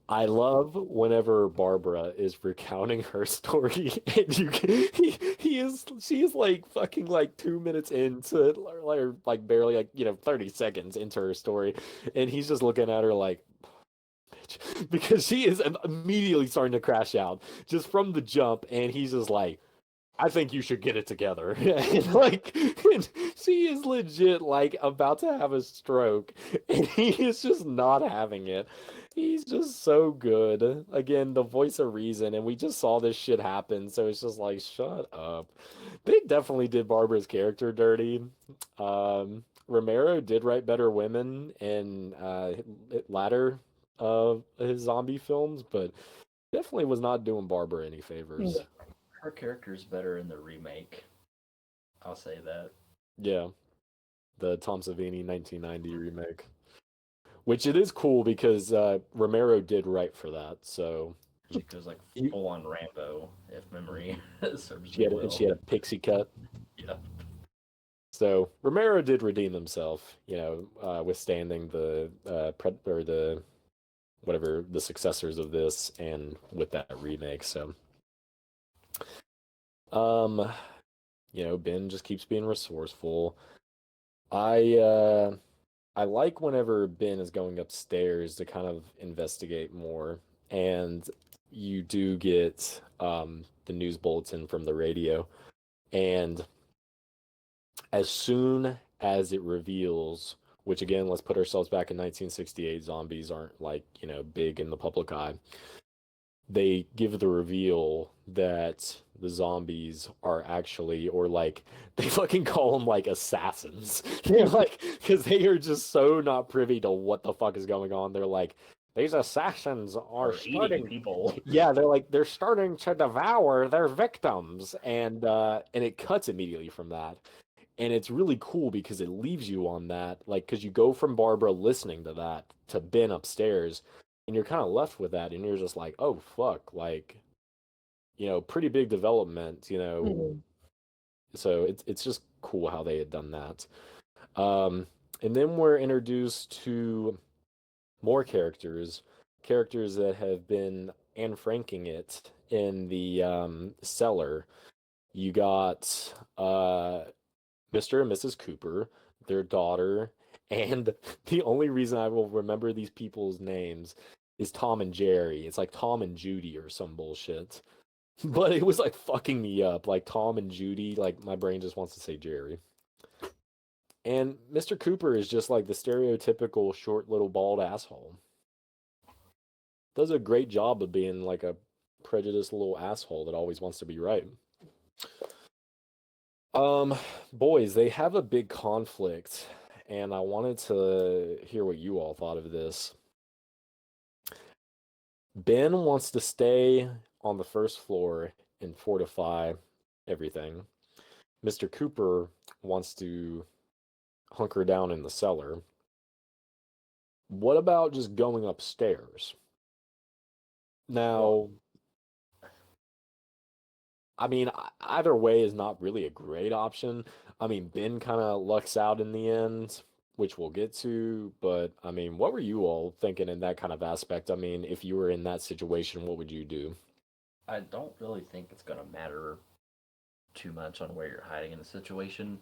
I love whenever Barbara is recounting her story, and she is like fucking like 2 minutes into it, like barely like 30 seconds into her story, and he's just looking at her like, bitch, because she is immediately starting to crash out just from the jump, and he's just like, I think you should get it together. And like, and she is legit like about to have a stroke, and he is just not having it. He's just so good. Again, the voice of reason, and we just saw this shit happen, so it's just like, shut up. They definitely did Barbara's character dirty. Romero did write better women in latter of his zombie films, but definitely was not doing Barbara any favors. No. Her character's better in the remake. I'll say that. Yeah, the Tom Savini 1990 remake, which it is cool because Romero did write for that. So She goes like you, full on Rambo, if memory serves she me had and well. she had a pixie cut. Yeah. So Romero did redeem himself, withstanding the or the whatever the successors of this, and with that remake. So, um, Ben just keeps being resourceful. I uh I like whenever Ben is going upstairs to kind of investigate more, and you do get the news bulletin from the radio, and as soon as it reveals, which again, let's put ourselves back in 1968, zombies aren't like, big in the public eye. They give the reveal that the zombies are actually, or like, they fucking call them like assassins. They're like, because they are just so not privy to what the fuck is going on. They're like, these assassins are Or eating starting. people. Yeah, they're starting to devour their victims, and it cuts immediately from that, and it's really cool because it leaves you on that, like, because you go from Barbara listening to that to Ben upstairs, and you're kind of left with that, and you're just like, oh fuck, like, pretty big development, Mhm. so it's just cool how they had done that. um and then we're introduced to more characters that have been Anne Franking it in the cellar. You got Mr. and Mrs. Cooper, their daughter, And the only reason I will remember these people's names is Tom and Jerry. It's like Tom and Judy or some bullshit. But it was like fucking me up. Like Tom and Judy, like my brain just wants to say Jerry. And Mr. Cooper is just like the stereotypical short little bald asshole. Does a great job of being like a prejudiced little asshole that always wants to be right. Boys, they have a big conflict, and I wanted to hear what you all thought of this. Ben wants to stay on the first floor and fortify everything. Mr. Cooper wants to hunker down in the cellar. What about just going upstairs? Now, I mean, either way is not really a great option. I mean, Ben kind of lucks out in the end, which we'll get to. But I mean, what were you all thinking in that kind of aspect? I mean, if you were in that situation, what would you do? I don't really think it's going to matter too much on where you're hiding in the situation.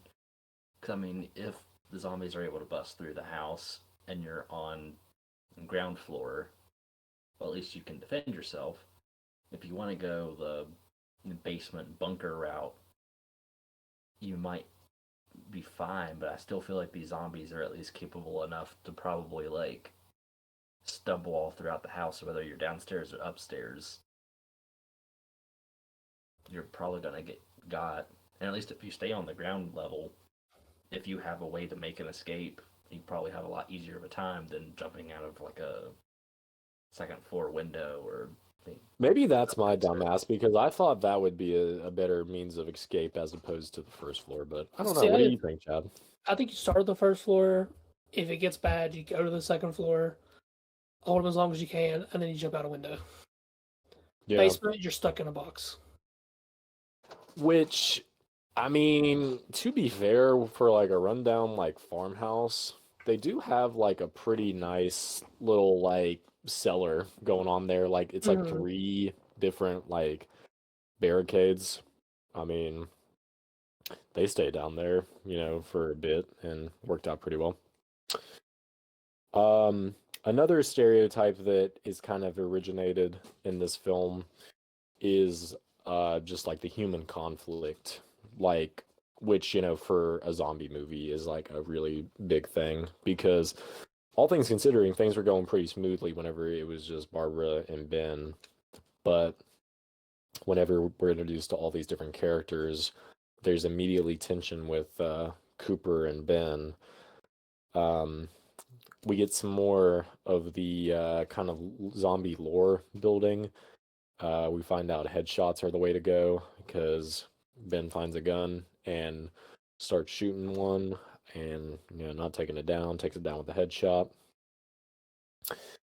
Because, I mean, if the zombies are able to bust through the house and you're on the ground floor, well, at least you can defend yourself. If you want to go the basement bunker route, you might be fine, but I still feel like these zombies are at least capable enough to probably, like, stumble all throughout the house, whether you're downstairs or upstairs. You're probably going to get got. And at least if you stay on the ground level, if you have a way to make an escape, you probably have a lot easier of a time than jumping out of like a second floor window or. Maybe that's my dumbass because I thought that would be a better means of escape as opposed to the first floor. But I don't know. What do you think, Chad? I think you start at the first floor. If it gets bad, you go to the second floor, hold them as long as you can, and then you jump out a window. Yeah. Basement, you're stuck in a box. Which, I mean, to be fair, for like a rundown like farmhouse, they do have like a pretty nice little like cellar going on there. Like it's like 3 different like barricades. I mean, they stayed down there, you know, for a bit and worked out pretty well. Another stereotype that is kind of originated in this film is just like the human conflict, like which, you know, for a zombie movie is like a really big thing because all things considering, things were going pretty smoothly whenever it was just Barbara and Ben. But whenever we're introduced to all these different characters, there's immediately tension with Cooper and Ben. We get some more of the kind of zombie lore building. We find out headshots are the way to go because Ben finds a gun and starts shooting one and, you know, not taking it down, takes it down with a headshot.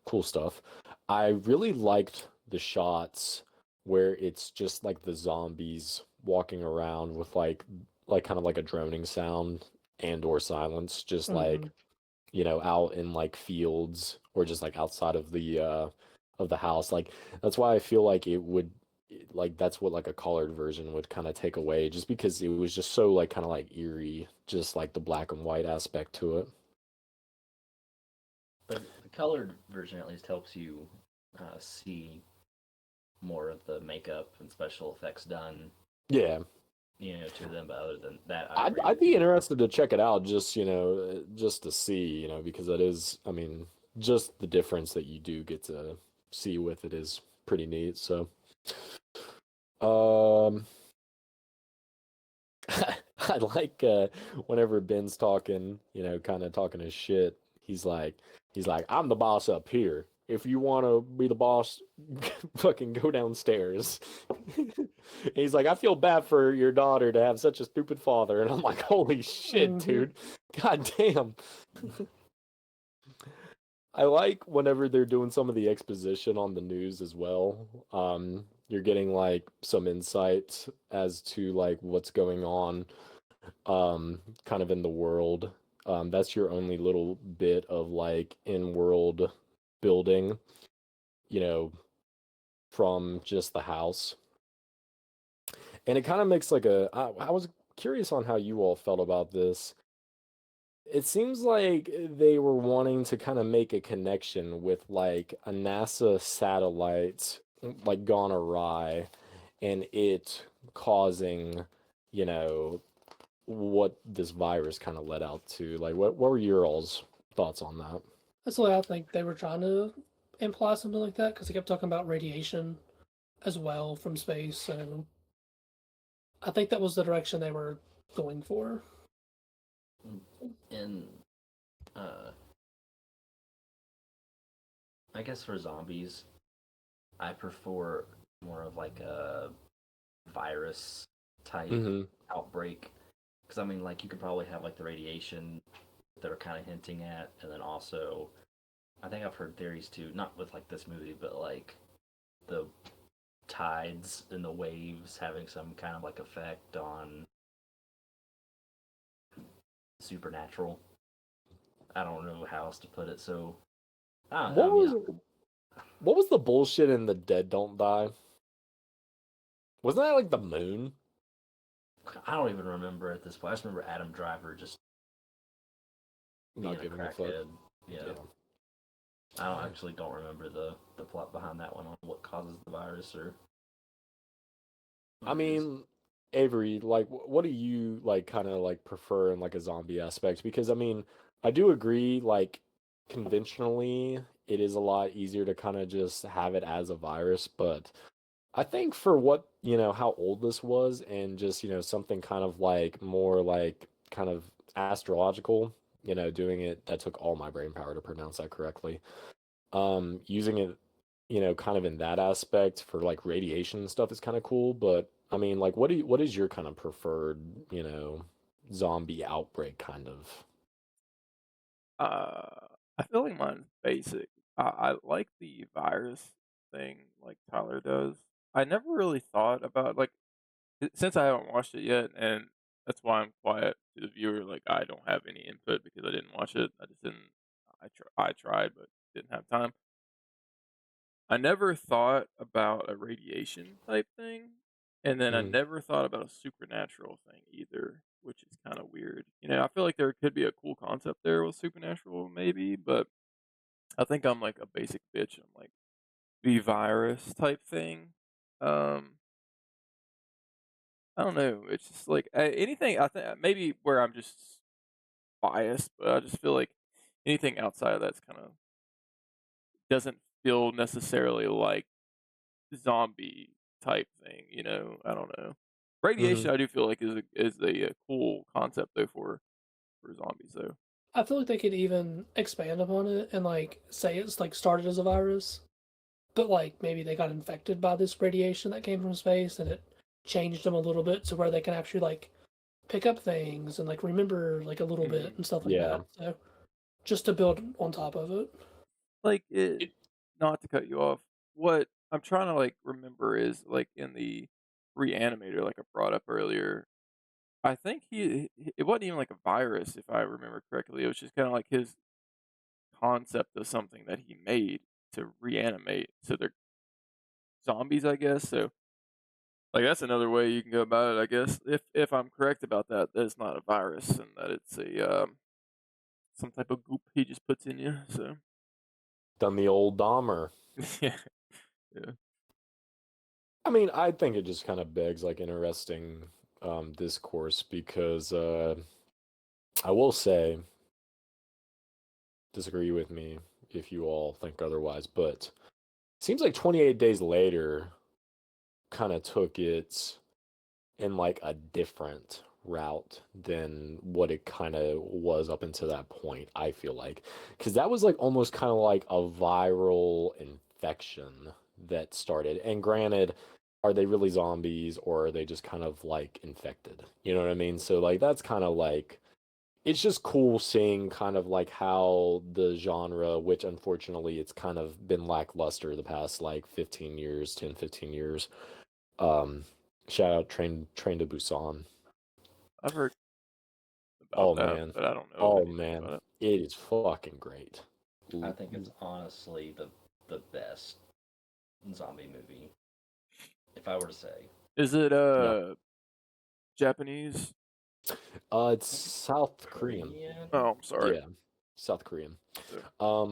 Cool stuff. I really liked the shots where it's just like the zombies walking around with like kind of like a droning sound and or silence, just like, you know, out in like fields or just like outside of the house. Like that's why I feel like it would like that's what like a colored version would kind of take away just because it was just so like kind of like eerie, just like the black and white aspect to it. But the colored version at least helps you see more of the makeup and special effects done. Yeah. You know, to them, but other than that, I'd be interested to check it out just, you know, just to see, you know, because that is, I mean, just the difference that you do get to see with it is pretty neat. So, I like whenever Ben's talking, you know, kind of talking his shit. He's like, I'm the boss up here. If you want to be the boss, fucking go downstairs. He's like, I feel bad for your daughter to have such a stupid father. And I'm like, holy shit, dude. God damn. I like whenever they're doing some of the exposition on the news as well. You're getting like some insight as to like what's going on kind of in the world. That's your only little bit of like in-world building, you know, from just the house. And it kind of makes like I was curious on how you all felt about this. it seems like they were wanting to kind of make a connection with like a NASA satellite like gone awry and it causing, you know, what this virus kind of led out to. Like what were your all's thoughts on that? That's why I think they were trying to imply something like that because they kept talking about radiation as well from space. So I think that was the direction they were going for. And uh, I guess for zombies, I prefer more of like a virus type Mm-hmm. outbreak. Because I mean, like you could probably have like the radiation that are kind of hinting at, and then also I think I've heard theories too, not with like this movie, but like the tides and the waves having some kind of like effect on supernatural. I don't know how else to put it. So What I mean, was what was the bullshit in The Dead Don't Die? Wasn't that like the moon? I don't even remember at this point. I just remember Adam Driver just being Not a giving a fuck. crackhead. Yeah. Yeah. I don't actually don't remember the plot behind that one on what causes the virus or I what it is. mean, Avery, like, what do you like, kind of like prefer in like a zombie aspect? Because I mean, I do agree, like, conventionally, it is a lot easier to kind of just have it as a virus, but I think for what, how old this was and just, something kind of like more like kind of astrological, doing it, that took all my brain power to pronounce that correctly. Using it, kind of in that aspect for like radiation and stuff is kind of cool, but I mean, like, what is your kind of preferred, zombie outbreak kind of? I feel like mine's basic. I like the virus thing, like Tyler does. I never really thought about like since I haven't watched it yet, and that's why I'm quiet to the viewer. Like I don't have any input because I didn't watch it. I just didn't. I tried, but didn't have time. I never thought about a radiation type thing, and then I Mm, never thought about a supernatural thing either, which is kind of weird. I feel like there could be a cool concept there with supernatural, maybe, but I think I'm like a basic bitch. I'm like the virus type thing. Um, I don't know. It's just like anything. I think maybe where I'm just biased, but I just feel like anything outside of that's kind of doesn't feel necessarily like zombie type thing. I don't know. hmm Radiation, I do feel like is a cool concept though for zombies though. I feel like they could even expand upon it and like say it's like started as a virus, but like maybe they got infected by this radiation that came from space and it changed them a little bit to where they can actually like pick up things and like remember like a little bit Mm-hmm. and stuff like Yeah. that. So just to build on top of it. Like not to cut you off, what I'm trying to like remember is like in the reanimator, like I brought up earlier. I think it wasn't even like a virus, if I remember correctly. It was just kind of like his concept of something that he made to reanimate. So they're zombies, I guess. So like that's another way you can go about it, I guess. If I'm correct about that, that it's not a virus and that it's a some type of goop he just puts in you. So Done the old Dahmer. yeah, yeah. I mean, I think it just kind of begs like interesting discourse because I will say, disagree with me if you all think otherwise, but seems like 28 days later kind of took it in like a different route than what it kind of was up until that point, I feel like. Because that was like almost kind of like a viral infection that started. And granted, are they really zombies or are they just kind of like infected? You know what I mean? So, like, that's kind of like. It's just cool seeing kind of like how the genre, which unfortunately it's kind of been lackluster the past like 15 years, 10, 15 years, um, shout out Train to Busan. I've heard about Oh that, man. but I don't know Oh anything man. about it. It is fucking great. I L- think it's honestly the best zombie movie, if I were to say. Is it Yeah. Japanese? It's South Korean. Oh, I'm sorry. Yeah, South Korean. Yeah.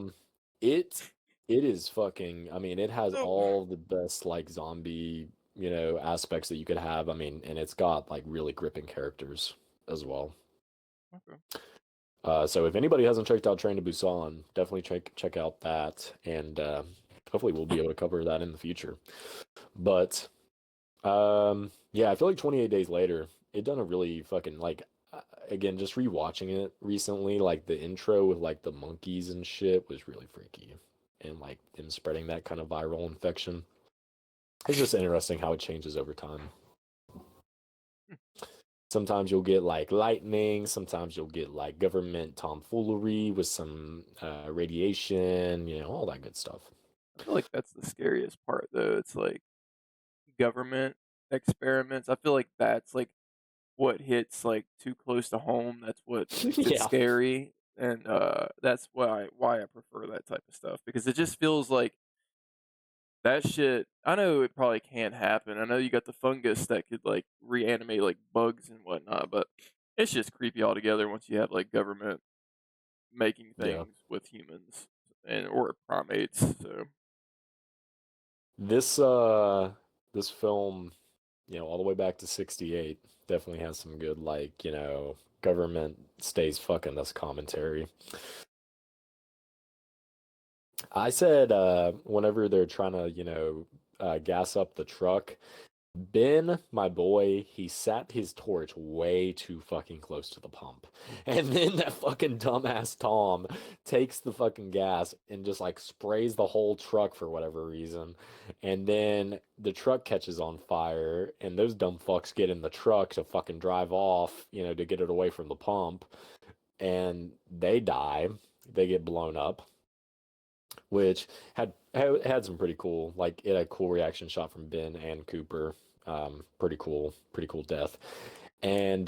It is fucking. I mean, it has Oh. all the best like zombie, aspects that you could have. I mean, and it's got like really gripping characters as well. Okay. So if anybody hasn't checked out Train to Busan, definitely check out that, and hopefully we'll be able to cover that in the future. But yeah, I feel like 28 Days Later, it done a really fucking like again, just rewatching it recently, like the intro with like the monkeys and shit was really freaky, and like them spreading that kind of viral infection. It's just interesting how it changes over time. Sometimes you'll get like lightning, sometimes you'll get like government tomfoolery with some radiation, all that good stuff. I feel like that's the scariest part, though. It's like government experiments. I feel like that's like what hits like too close to home. That's what makes it Yeah. scary, and that's why I prefer that type of stuff, because it just feels like that shit. I know it probably can't happen. I know you got the fungus that could like reanimate like bugs and whatnot, but it's just creepy altogether once you have like government making Yeah. things with humans or primates. So This film, all the way back to 68, definitely has some good like, government stays fucking us commentary. I said whenever they're trying to, gas up the truck, Ben, my boy, he sat his torch way too fucking close to the pump. And then that fucking dumbass Tom takes the fucking gas and just like sprays the whole truck for whatever reason. And then the truck catches on fire, and those dumb fucks get in the truck to fucking drive off, to get it away from the pump. And they die. They get blown up, which had some pretty cool, like it had a cool reaction shot from Ben and Cooper. Pretty cool death. And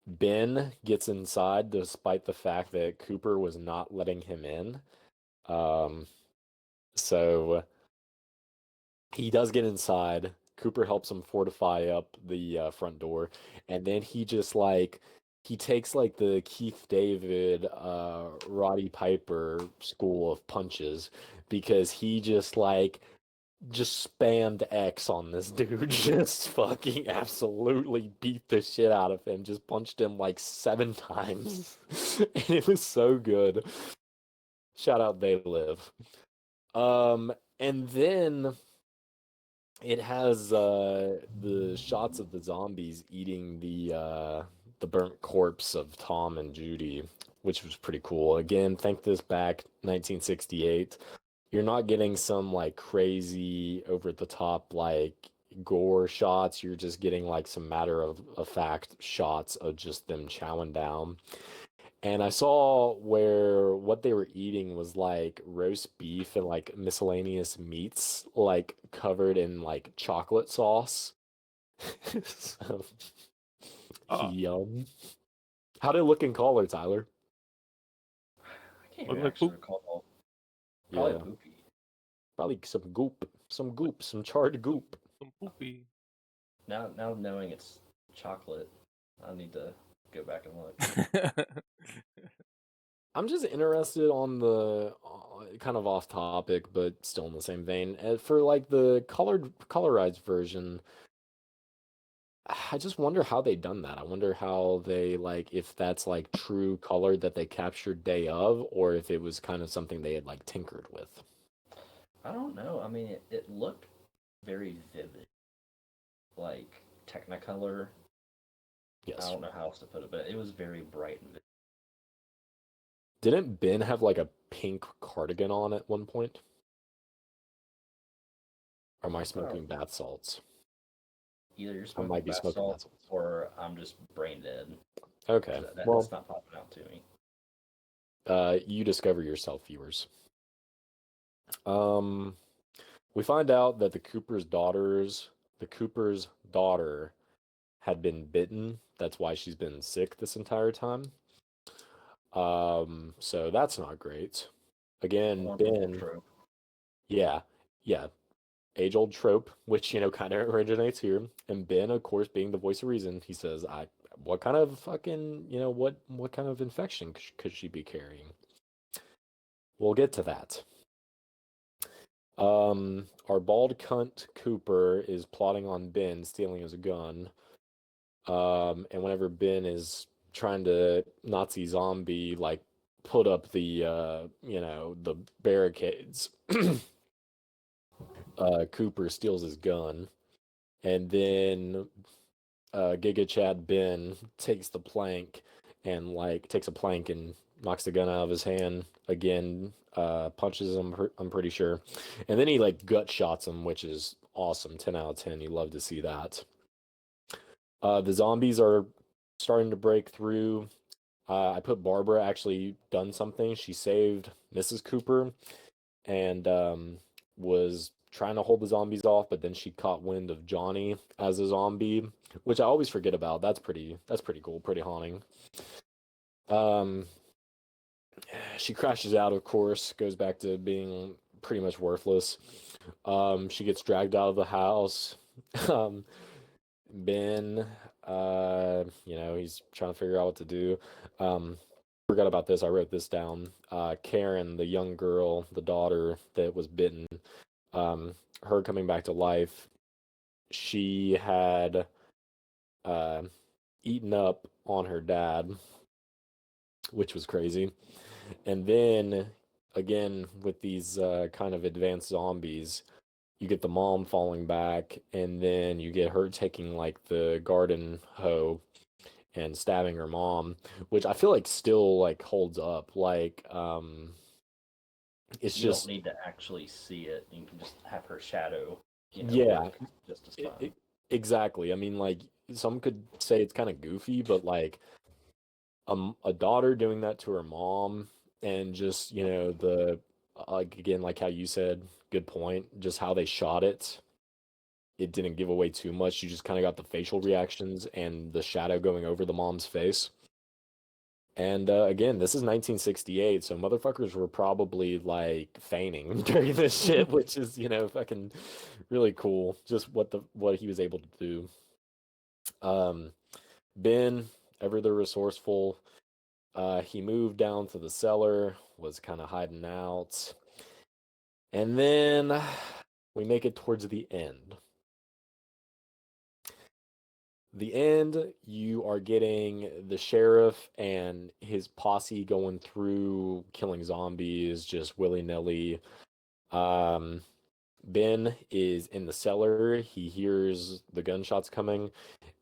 Ben gets inside despite the fact that Cooper was not letting him in. So he does get inside. Cooper helps him fortify up the front door, and then he takes like the Keith David, Roddy Piper school of punches, because he just spammed X on this dude, just fucking absolutely beat the shit out of him, just punched him like 7 times, and it was so good. Shout out They Live. And then it has the shots of the zombies eating the burnt corpse of Tom and Judy, which was pretty cool. Again, think this back 1968. You're not getting some like crazy over the top like gore shots. You're just getting like some matter of fact shots of just them chowing down. And I saw where what they were eating was like roast beef and like miscellaneous meats, like covered in like chocolate sauce. So, yum. How'd it look in color, Tyler? I can't Look even like actually poop. recall. Probably Yeah, poopy. probably some charred goop. Some poopy. Now knowing it's chocolate, I need to go back and look. I'm just interested on the kind of off topic, but still in the same vein. For like the colorized version, I just wonder how they done that. I wonder how they like if that's like true color that they captured day of, or if it was kind of something they had like tinkered with. I don't know. I mean, it looked very vivid, like Technicolor. I Yes. don't know how else to put it, but it was very bright and vivid. Didn't Ben have like a pink cardigan on at one point? Or am I smoking bath salts? Either you're I smoking might be bath smoking bath salts salts. or I'm just brain dead. Okay. Well, that's not popping out to me. You discover yourself, viewers. We find out that the Cooper's daughter had been bitten. That's why she's been sick this entire time. So that's not great. Again, Ben, Trope. yeah, age-old trope, which kind of originates here. And Ben, of course, being the voice of reason, he says, "I what kind of fucking, what kind of infection could she be carrying? We'll get to that. Our bald cunt Cooper is plotting on Ben stealing his gun. And whenever Ben is trying to Nazi zombie, like, put up the, the barricades, Cooper steals his gun. And then Giga Chad Ben takes a plank and knocks the gun out of his hand again, punches him, I'm pretty sure. And then he like gut shots him, which is awesome. 10 out of 10. You love to see that. The zombies are starting to break through. I put Barbara actually done something. She saved Mrs. Cooper and was trying to hold the zombies off, but then she caught wind of Johnny as a zombie, which I always forget about. That's pretty cool, pretty haunting. She crashes out, of course, goes back to being pretty much worthless. She gets dragged out of the house. Ben, he's trying to figure out what to do. Forgot about this. I wrote this down. Karen, the young girl, the daughter that was bitten, her coming back to life. She had eaten up on her dad, which was crazy. And then again with these kind of advanced zombies, you get the mom falling back, and then you get her taking like the garden hoe and stabbing her mom, which I feel like still like holds up. Like it's You just don't need to actually see it. You can just have her shadow, yeah, work just as fun. exactly. I mean, like, some could say it's kind of goofy, but like a daughter doing that to her mom, and just the like, again, like how you said, good point, just how they shot it didn't give away too much. You just kind of got the facial reactions and the shadow going over the mom's face. And again, this is 1968, so motherfuckers were probably like feigning during this shit, which is fucking really cool. Just what he was able to do. Ben, ever the resourceful, he moved down to the cellar, was kind of hiding out, and then we make it towards the end. The end, you are getting the sheriff and his posse going through killing zombies just willy-nilly. Ben is in the cellar. He hears the gunshots coming,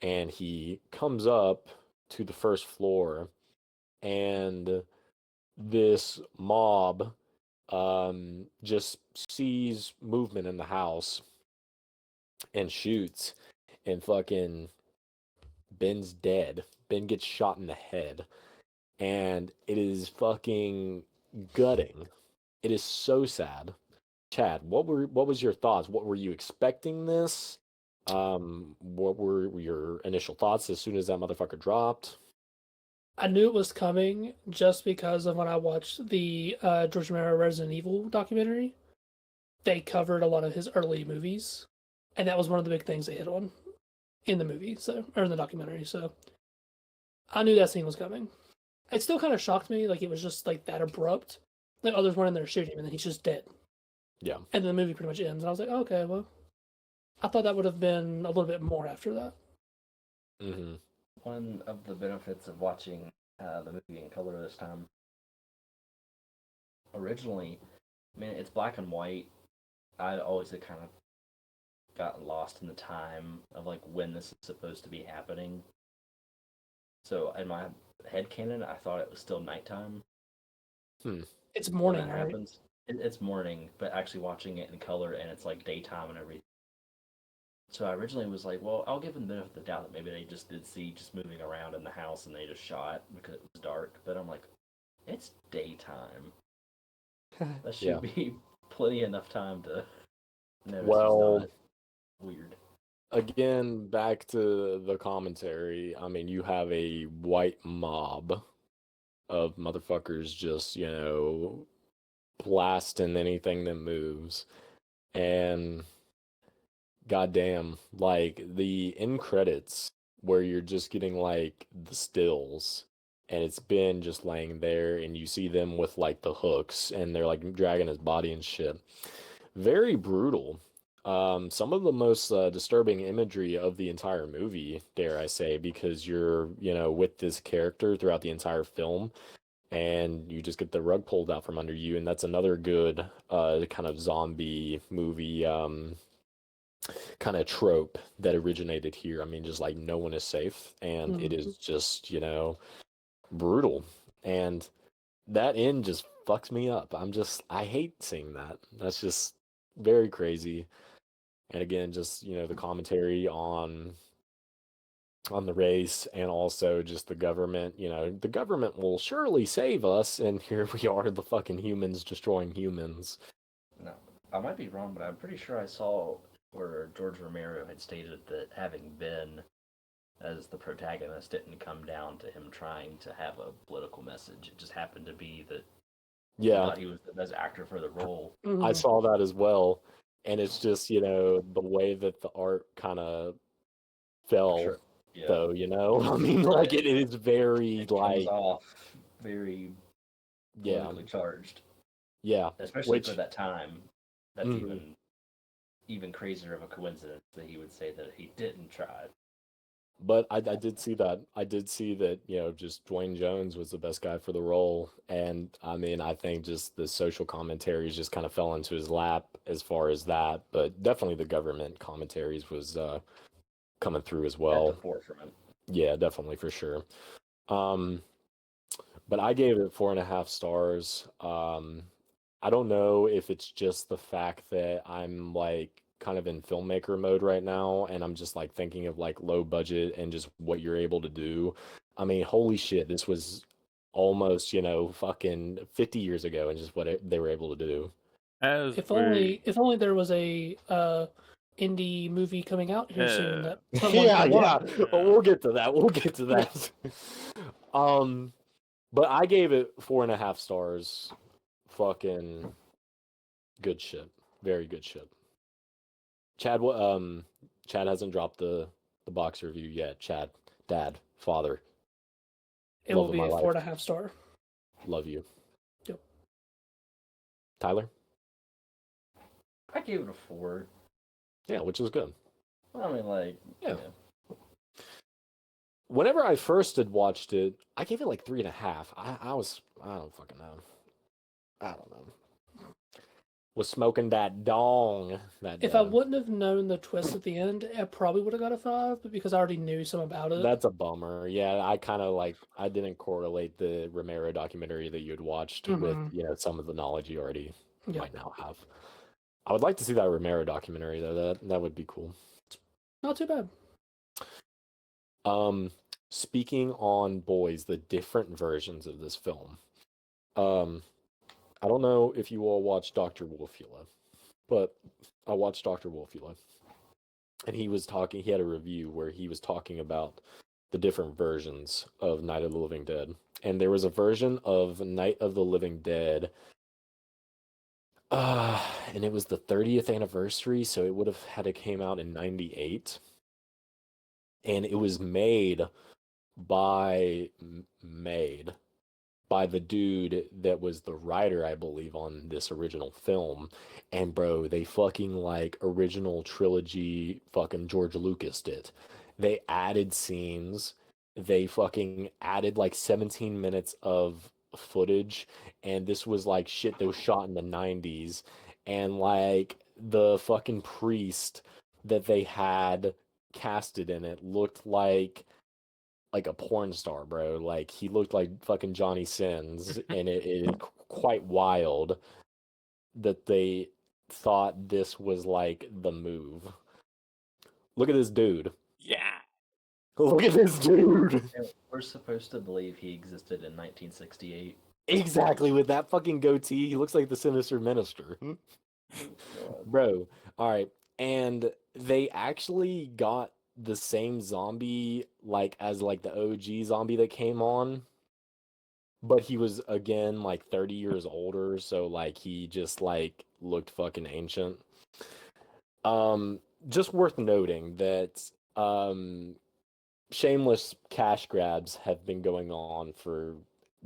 and he comes up to the first floor, and this mob just sees movement in the house and shoots, and fucking Ben's dead. Ben gets shot in the head, and it is fucking gutting. It is so sad. Chad, what was your thoughts? What were you expecting this? What were your initial thoughts as soon as that motherfucker dropped? I knew it was coming just because of when I watched the George Romero Resident Evil documentary. They covered a lot of his early movies, and that was one of the big things they hit on in the movie, or in the documentary. So I knew that scene was coming. It still kind of shocked me, like it was just like that abrupt. Like others weren't in there shooting him, and then he's just dead. Yeah. And then the movie pretty much ends, and I was like, oh, okay, well, I thought that would have been a little bit more after that. Mm-hmm. One of the benefits of watching the movie in color this time, originally, I mean, it's black and white. I always had kind of gotten lost in the time of like when this is supposed to be happening. So in my headcanon, I thought it was still nighttime. It's morning, when that right? happens. It's morning, but actually watching it in color and it's like daytime and everything. So I originally was like, well, I'll give them the benefit of the doubt that maybe they just did see just moving around in the house and they just shot because it was dark. But I'm like, it's daytime. That should be plenty enough time to notice he's not weird. Again, back to the commentary. I mean, you have a white mob of motherfuckers just, blasting anything that moves. And goddamn, like the end credits where you're just getting like the stills, and it's Ben just laying there, and you see them with like the hooks, and they're like dragging his body and shit. Very brutal. Some of the most disturbing imagery of the entire movie, dare I say, because you're, with this character throughout the entire film, and you just get the rug pulled out from under you, and that's another good kind of zombie movie kind of trope that originated here. I mean, just like no one is safe, and it is just, brutal. And that end just fucks me up. I hate seeing that. That's just very crazy. And again, just, the commentary on the race, and also just the government, the government will surely save us, and here we are, the fucking humans destroying humans. No, I might be wrong, but I'm pretty sure I saw where George Romero had stated that having Ben as the protagonist didn't come down to him trying to have a political message. It just happened to be that he thought he was the best actor for the role. I saw that as well. And it's just, the way that the art kind of fell, though, I mean, like, it is very, it comes off very politically charged. Yeah. Especially for that time. That's even crazier of a coincidence that he would say that he didn't try. But I did see that. I did see that, just Dwayne Jones was the best guy for the role. And I mean, I think just the social commentaries just kind of fell into his lap as far as that. But definitely the government commentaries was coming through as well. At the forefront. Yeah, definitely, for sure. But I gave it 4.5 stars. I don't know if it's just the fact that I'm like kind of in filmmaker mode right now, and I'm just like thinking of like low budget and just what you're able to do. I mean, holy shit, this was almost, fucking 50 years ago, and just what they were able to do. If only there was a indie movie coming out here soon that We'll get to that. We'll get to that. But I gave it 4.5 stars. Fucking good shit. Very good shit. Chad hasn't dropped the box review yet. Chad, dad, father. It will be a 4.5 star. Love you. Yep. Tyler? I gave it a 4. Yeah, which is good. I mean, like, yeah. Whenever I first had watched it, I gave it like 3.5. I don't fucking know. I don't know. Was smoking that dong. If I wouldn't have known the twist at the end, I probably would have got a 5, but because I already knew some about it. That's a bummer. Yeah, I kind of like, I didn't correlate the Romero documentary that you had watched with, some of the knowledge you already might now have. I would like to see that Romero documentary, though. That would be cool. Not too bad. Speaking on Boys, the different versions of this film. I don't know if you all watched Dr. Wolfula, but I watched Dr. Wolfula. And he had a review where he was talking about the different versions of Night of the Living Dead. And there was a version of Night of the Living Dead, and it was the 30th anniversary, so it would have had to came out in 98. And it was made by the dude that was the writer, I believe, on this original film. And bro, they fucking like original trilogy fucking George Lucas did. They added scenes. They fucking added like 17 minutes of footage. And this was like shit that was shot in the 90s. And like the fucking priest that they had casted in it looked like a porn star, bro. Like, he looked like fucking Johnny Sins, and it is quite wild that they thought this was like the move. Look at this dude. Yeah. Look at this dude. We're supposed to believe he existed in 1968. Exactly, with that fucking goatee, he looks like the Sinister Minister. Bro, all right. And they actually got the same zombie as like the OG zombie that came on, but he was again like 30 years older, so like he just like looked fucking ancient. Just worth noting that shameless cash grabs have been going on for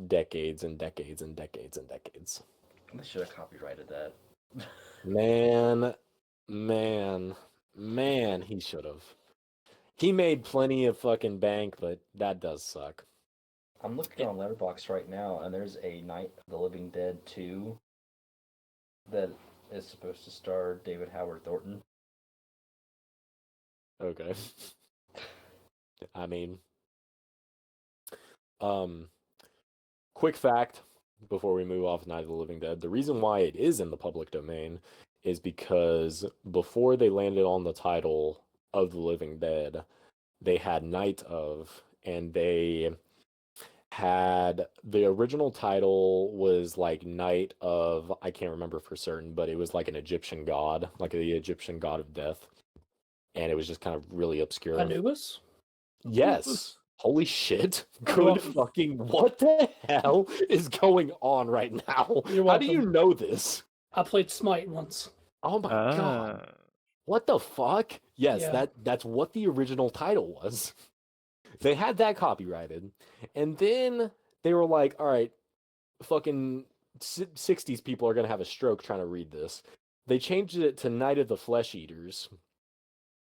decades and decades and decades and decades. They should have copyrighted that. Man, he should have. He made plenty of fucking bank, but that does suck. I'm looking on Letterboxd right now, and there's a Night of the Living Dead 2 that is supposed to star David Howard Thornton. Okay. I mean, quick fact before we move off Night of the Living Dead, the reason why it is in the public domain is because before they landed on the title of the Living Dead, they had Night of, and they had the original title was like Night of, I can't remember for certain, but it was like an Egyptian god, like the Egyptian god of death, and it was just kind of really obscure. Anubis? Yes. Holy shit. You're Good welcome. fucking what the hell is going on right now? You're How do you welcome. know this? I played Smite once. Oh my god. What the fuck? Yes, Yeah. that's what the original title was. They had that copyrighted. And then they were like, all right, fucking 60s people are going to have a stroke trying to read this. They changed it to Night of the Flesh Eaters.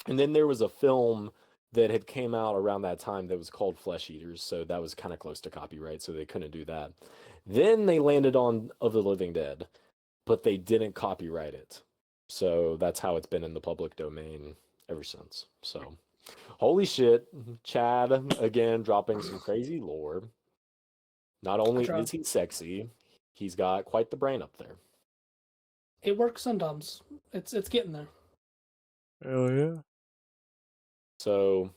And then there was a film that had came out around that time that was called Flesh Eaters, so that was kind of close to copyright, so they couldn't do that. Then they landed on Of the Living Dead, but they didn't copyright it. So that's how it's been in the public domain ever since. So, holy shit, Chad, again, dropping some crazy lore. Not only is he sexy, he's got quite the brain up there. It works sometimes. It's getting there. Hell yeah. So,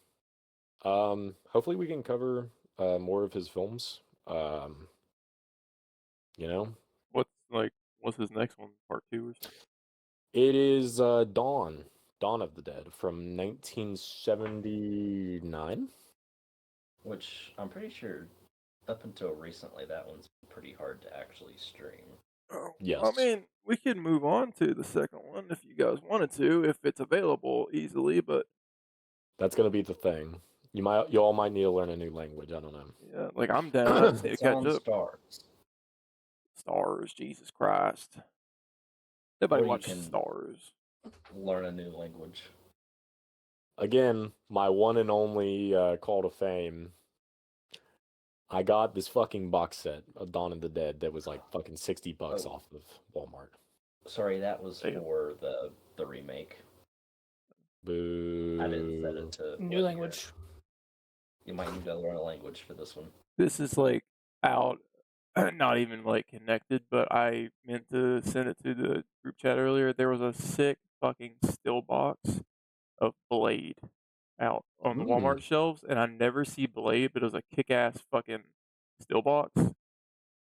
hopefully we can cover more of his films. You know, What's his next one? Part 2 or something? it is Dawn of the Dead from 1979. Which I'm pretty sure up until recently that one's pretty hard to actually stream. Oh, Yes. I mean, we could move on to the second one if you guys wanted to, if it's available easily, but That's gonna be the thing. You all might need to learn a new language. I don't know. yeah, like I'm down. I just need to It's catch on up. Stars. Jesus Christ. Nobody Or you watches can- Stars. Learn a new language. Again, my one and only call to fame. I got this fucking box set of Dawn of the Dead that was like fucking $60 off of Walmart. Sorry, that was Damn. for the remake. Boo. I didn't set it to New language. You might need to learn a language for this one. This is like out, not even like connected, but I meant to send it to the group chat earlier. There was a sick fucking still box of Blade out on the Walmart shelves, and I never see Blade, but it was a kick-ass fucking still box.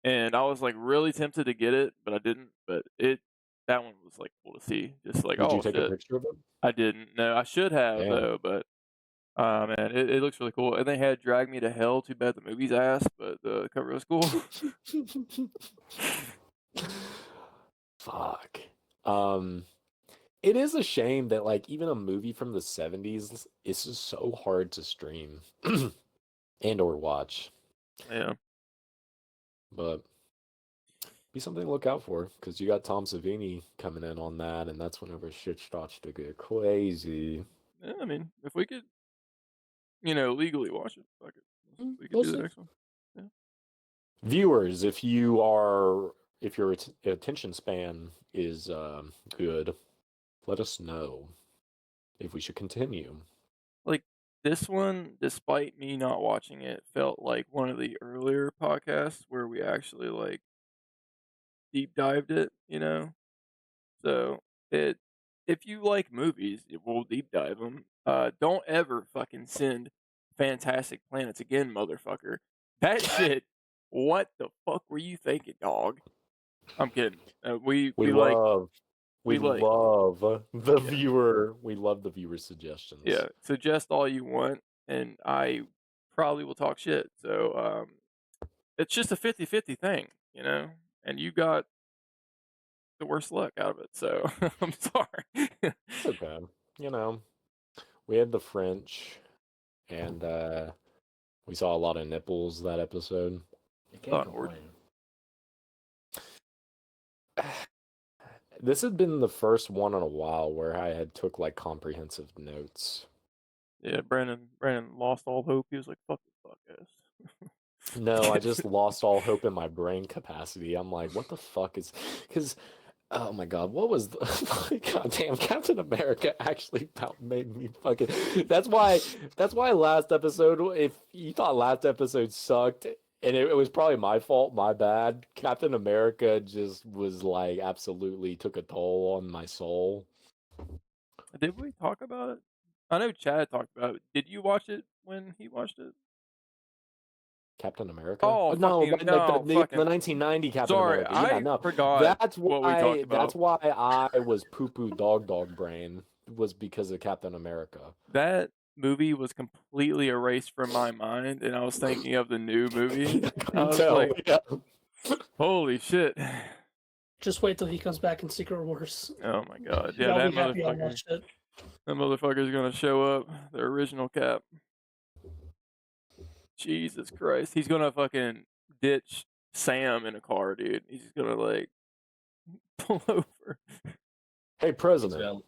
And I was like really tempted to get it, but I didn't. But that one was like cool to see. Just like, Did oh you take shit. a picture of it? I didn't. No, I should have Damn. though, but man, it looks really cool. And they had Drag Me to Hell. Too bad the movie's ass, but the cover was cool. Fuck. It is a shame that like even a movie from the 70s is just so hard to stream and or watch. Yeah. But be something to look out for because you got Tom Savini coming in on that, and that's whenever shit starts to get crazy. Yeah, I mean, if we could, legally watch it, fuck it. We could We'll do the see. next one. Viewers, if your attention span is good, let us know if we should continue. Like this one, despite me not watching it, felt like one of the earlier podcasts where we actually like deep dived it, So if you like movies, we'll deep dive them. Don't ever fucking send Fantastic Planets again, motherfucker. That shit. What the fuck were you thinking, dog? I'm kidding. We love the viewer. We love the viewer suggestions. Yeah, suggest all you want, and I probably will talk shit. So it's just a 50-50 thing, and you got the worst luck out of it. So I'm sorry. It's okay. We had the French, and we saw a lot of nipples that episode. You can't complain. This had been the first one in a while where I had took like comprehensive notes. Yeah, Brandon lost all hope. He was like, "Fuck this podcast." No, I just lost all hope in my brain capacity. I'm like, what the fuck is? Because, oh my god, what was? Goddamn, Captain America actually about made me fucking. That's why last episode. If you thought last episode sucked, and it was probably my fault, my bad. Captain America just was like absolutely took a toll on my soul. Did we talk about it? I know Chad talked about it. Did you watch it when he watched it? Captain America? Oh, no, fucking like no, the fucking. 1990 Captain Sorry, America. Yeah, I no, forgot that's what we talked about. That's why I was poo dog brain was because of Captain America. That movie was completely erased from my mind, and I was thinking of the new movie. I was like, yeah. holy shit. Just wait till he comes back in Secret Wars. Oh my god. Yeah, Y'all that be happy I motherfucker. watched it. That motherfucker's gonna show up. The original Cap. Jesus Christ. He's gonna fucking ditch Sam in a car, dude. He's just gonna like pull over. Hey, President.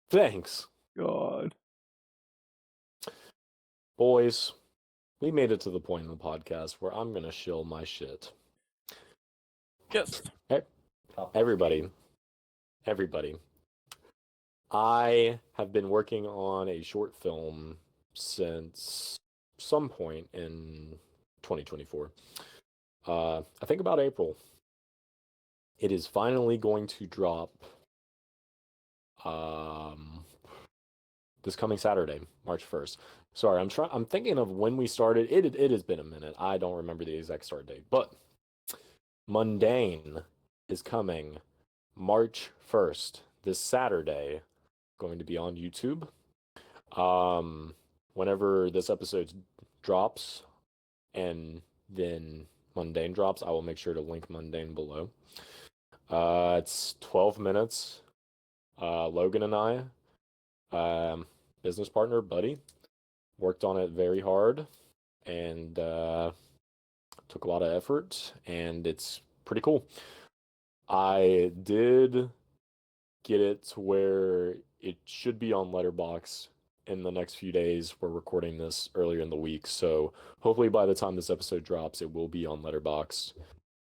Thanks. God. Boys, we made it to the point in the podcast where I'm gonna shill my shit. Yes. Hey, everybody. I have been working on a short film since some point in 2024. I think about April. It is finally going to drop this coming Saturday, March 1st. Sorry, I'm thinking of when we started. It has been a minute. I don't remember the exact start date, but Mundane is coming March 1st, this Saturday, going to be on YouTube. Whenever this episode drops and then Mundane drops, I will make sure to link Mundane below. It's 12 minutes. Logan and I, business partner, buddy, worked on it very hard and took a lot of effort, and it's pretty cool. I did get it to where it should be on Letterboxd in the next few days. We're recording this earlier in the week, so hopefully by the time this episode drops, it will be on Letterboxd.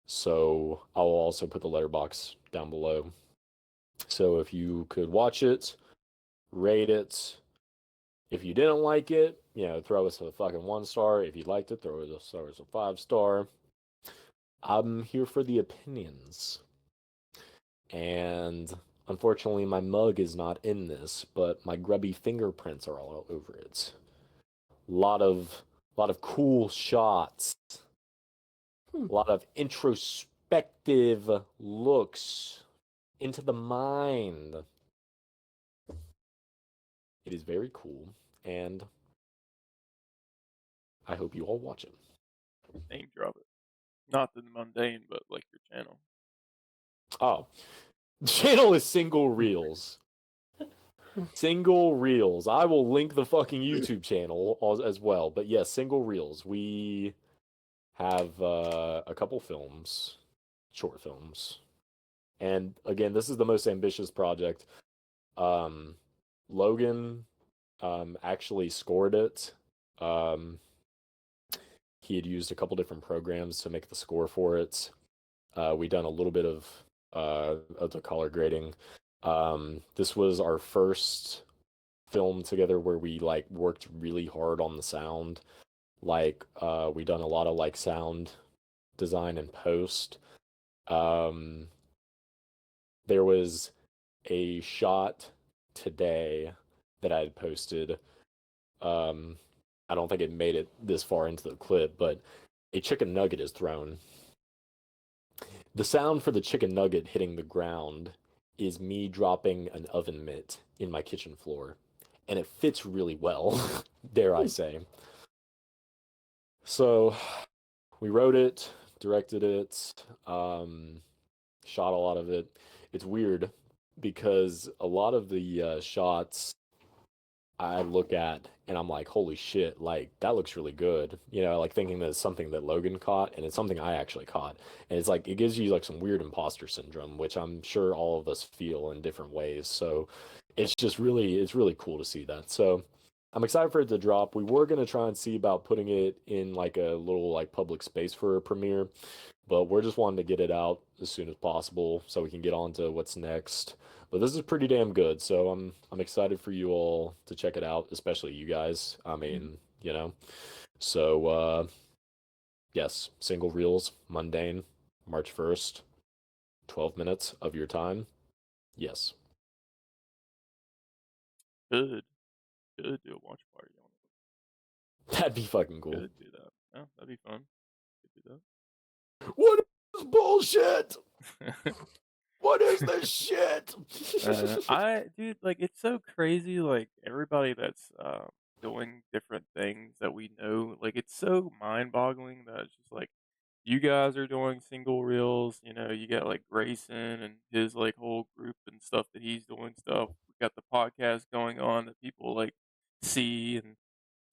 So I will also put the Letterboxd down below. So if you could watch it, rate it. If you didn't like it, throw us a fucking 1-star. If you liked it, throw us a 5-star. I'm here for the opinions. And unfortunately, my mug is not in this, but my grubby fingerprints are all over it. A lot of cool shots. A lot of introspective looks into the mind. It is very cool, and I hope you all watch it. Name drop it. Not the Mundane, but like your channel. Oh, the channel is Single Reels. Single Reels. I will link the fucking YouTube channel as well. But yes, Single Reels. We have a couple films, short films. And again, this is the most ambitious project. Logan actually scored it. He had used a couple different programs to make the score for it. We done a little bit of the color grading. This was our first film together where we worked really hard on the sound. We done a lot of sound design and post. There was a shot today that I had posted. I don't think it made it this far into the clip, but a chicken nugget is thrown. The sound for the chicken nugget hitting the ground is me dropping an oven mitt in my kitchen floor, and it fits really well, dare I say. So we wrote it, directed it, shot a lot of it. It's weird because a lot of the shots I look at and I'm like, holy shit, like that looks really good. You know, like thinking that it's something that Logan caught and it's something I actually caught. And it's like it gives you like some weird imposter syndrome, which I'm sure all of us feel in different ways. So it's really cool to see that. So I'm excited for it to drop. We were gonna try and see about putting it in like a little like public space for a premiere, but we're just wanting to get it out as soon as possible so we can get on to what's next. But this is pretty damn good, so I'm excited for you all to check it out, especially you guys. I mean, you know. So yes, single reels, mundane, March 1st, 12 minutes of your time. Yes. Could do a watch party on it. That'd be fucking cool. Could do that. Yeah, that'd be fun. Could do What is bullshit? that. What is this shit? Dude, like it's so crazy. Like everybody that's doing different things that we know, like it's so mind-boggling that it's just like you guys are doing single reels. You know, you got like Grayson and his like whole group and stuff that he's doing stuff. We got the podcast going on that people like see and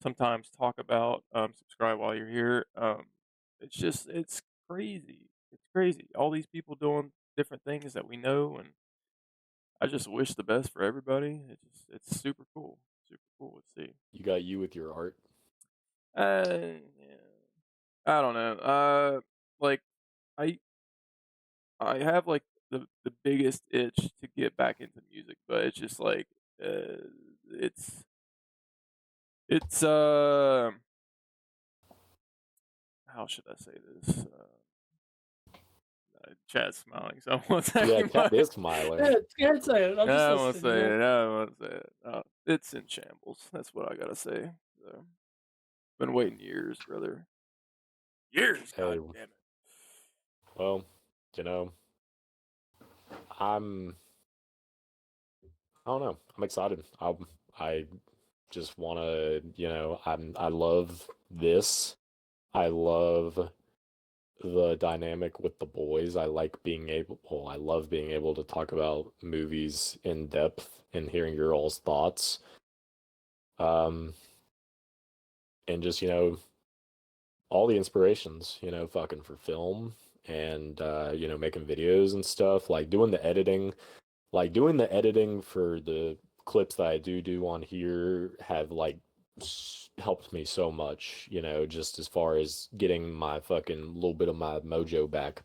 sometimes talk about. Subscribe while you're here. It's crazy. It's crazy. All these people doing different things that we know, and I just wish the best for everybody. It's super cool. Super cool to see. You got you with your art. Yeah. I don't know. Like I I have like the biggest itch to get back into music, but it's just like it's it's how should I say this? Chad's smiling, so I won't say Yeah, Cat is much. smiling. Yeah, can't say it. I'm I just won't listening. say You it. know? I won't say it. It's in shambles. That's what I gotta say. So, been waiting years, brother. Years, Hey, god damn it. well, you know, I'm I don't know. I'm excited. I just want to, you know, I love this. I love the dynamic with the boys. I love being able to talk about movies in depth and hearing your all's thoughts. Um, and just, you know, all the inspirations, you know, fucking for film and you know, making videos and stuff, like doing the editing for the clips that I do on here have like helped me so much, you know, just as far as getting my fucking little bit of my mojo back,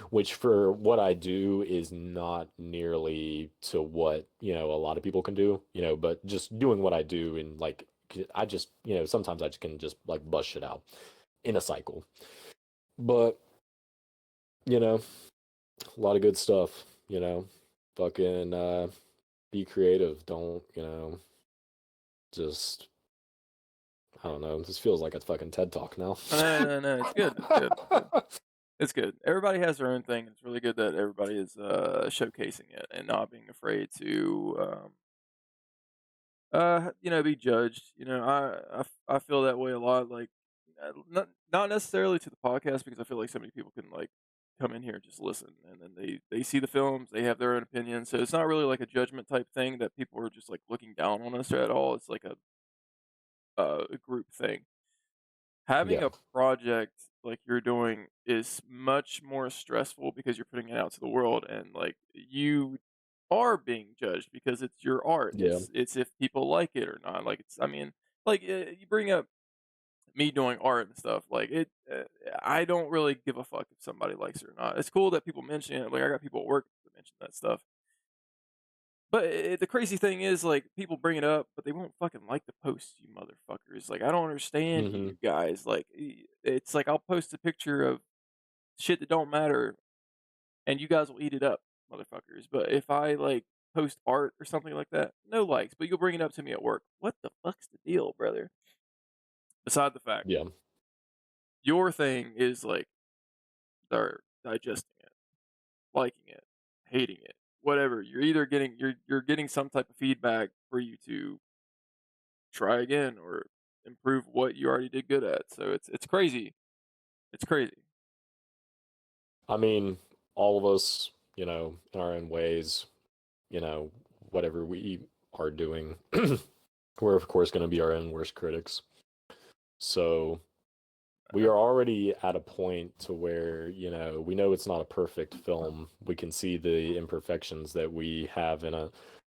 which for what I do is not nearly to what, you know, a lot of people can do, you know, but just doing what I do and like I just, you know, sometimes I just can just like bust shit out in a cycle. But, you know, a lot of good stuff, you know. Fucking be creative. Don't, you know, just I don't know. This feels like a fucking TED talk now. No. It's good. It's good. It's good. It's good. Everybody has their own thing. It's really good that everybody is showcasing it and not being afraid to you know, be judged. You know, I feel that way a lot. Like, not necessarily to the podcast because I feel like so many people can like come in here and just listen, and then they see the films, they have their own opinion. So it's not really like a judgment type thing that people are just like looking down on us at all. It's like a group thing. Having Yeah. a project like you're doing is much more stressful because you're putting it out to the world, and like you are being judged because it's your art. Yeah. It's if people like it or not. Like it's I mean, like you bring up me doing art and stuff. Like it, I don't really give a fuck if somebody likes it or not. It's cool that people mention it. Like I got people at work that mention that stuff. But the crazy thing is, like, people bring it up, but they won't fucking like the post, you motherfuckers. Like, I don't understand Mm-hmm. you guys. Like, it's like I'll post a picture of shit that don't matter, and you guys will eat it up, motherfuckers. But if I like post art or something like that, no likes. But you'll bring it up to me at work. What the fuck's the deal, brother? Beside the fact, Yeah. your thing is like they're digesting it, liking it, hating it, whatever. You're either getting you're getting some type of feedback for you to try again or improve what you already did good at. So it's crazy. It's crazy. I mean, all of us, you know, in our own ways, you know, whatever we are doing we're of course going to be our own worst critics. So we are already at a point to where, we know it's not a perfect film. We can see the imperfections that we have in it.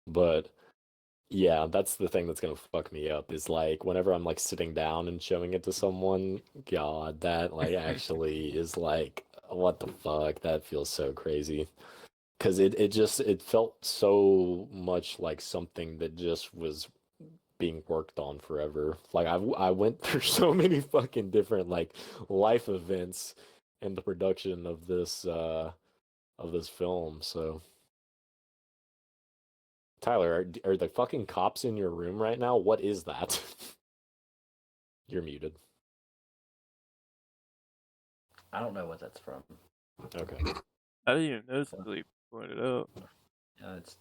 But yeah, that's the thing that's gonna fuck me up is like whenever I'm like sitting down and showing it to someone, God, that like actually is like, what the fuck? That feels so crazy. Because it felt so much like something that just was being worked on forever. Like I went through so many fucking different like life events in the production of this film. So Tyler, are the fucking cops in your room right now? What is that? You're muted. I don't know what that's from. Okay. I didn't even notice until you pointed it out. It's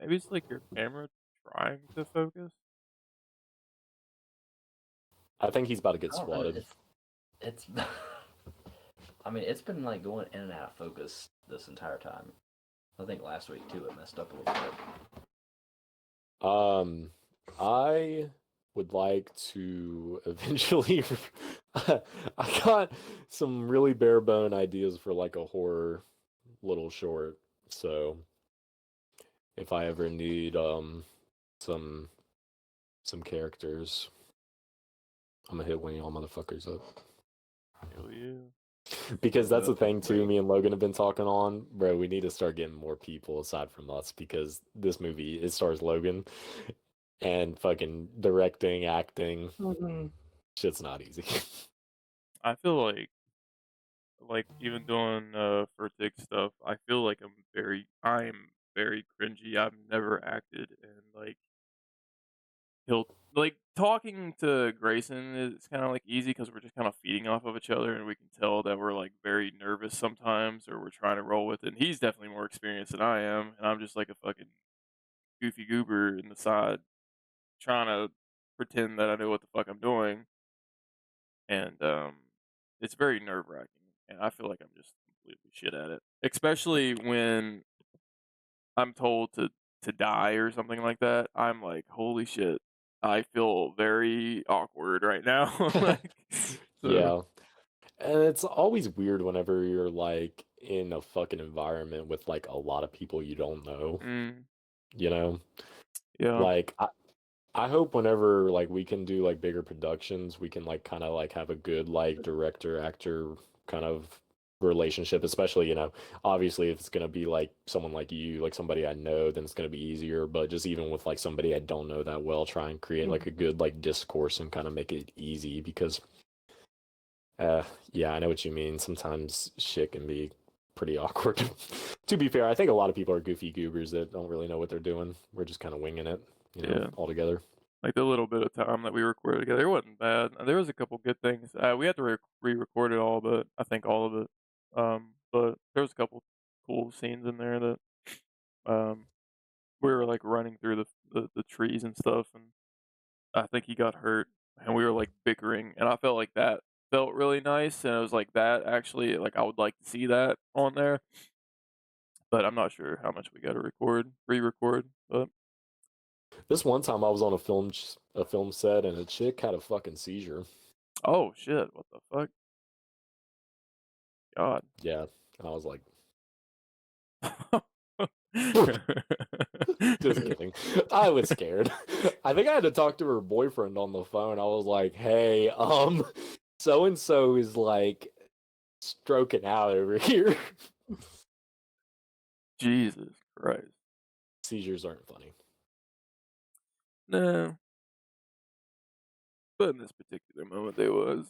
Maybe it's like your camera trying to focus. I think he's about to get I don't know. swatted. It's I mean, it's been like going in and out of focus this entire time. I think last week too it messed up a little bit. I would like to eventually I got some really bare bone ideas for like a horror little short. So if I ever need some characters, I'm gonna hit one of y'all motherfuckers up. Hell yeah. Because that's the That'd be thing too, great. me and Logan have been talking on, bro. We need to start getting more people aside from us because this movie it stars Logan and fucking directing, acting, Mm-hmm. shit's not easy. I feel like even doing Furtick stuff, I feel like I'm very cringy. I've never acted, and like he'll like talking to Grayson is kind of like easy because we're just kind of feeding off of each other, and we can tell that we're like very nervous sometimes, or we're trying to roll with it. And he's definitely more experienced than I am, and I'm just like a fucking goofy goober in the side trying to pretend that I know what the fuck I'm doing, and it's very nerve wracking, and I feel like I'm just completely shit at it, especially when I'm told to die or something like that. I'm like, holy shit, I feel very awkward right now. Like, so Yeah. And it's always weird whenever you're like in a fucking environment with like a lot of people you don't know, you know? yeah, Like I hope whenever like we can do like bigger productions, we can like kind of like have a good like director actor kind of relationship, especially, obviously if it's going to be like someone like you, like somebody I know, then it's going to be easier, but just even with like somebody I don't know that well, try and create like a good like discourse and kind of make it easy because yeah, I know what you mean. Sometimes shit can be pretty awkward. To be fair, I think a lot of people are goofy goobers that don't really know what they're doing. We're just kind of winging it, yeah. all together. Like the little bit of time that we recorded together, it wasn't bad. There was a couple good things. We had to re-record it all, but I think all of it. But there was a couple cool scenes in there that um we were like running through the trees and stuff, and I think he got hurt, and we were like bickering, and I felt like that felt really nice, and it was like that actually, like I would like to see that on there, but I'm not sure how much we got to re-record, but This one time I was on a film set and a chick had a fucking seizure. oh shit, what the fuck, God. Yeah, and I was like, just kidding. I was scared. I think I had to talk to her boyfriend on the phone. I was like, "Hey, so and so is like stroking out over here." Jesus Christ. Seizures aren't funny. No. But in this particular moment, they was,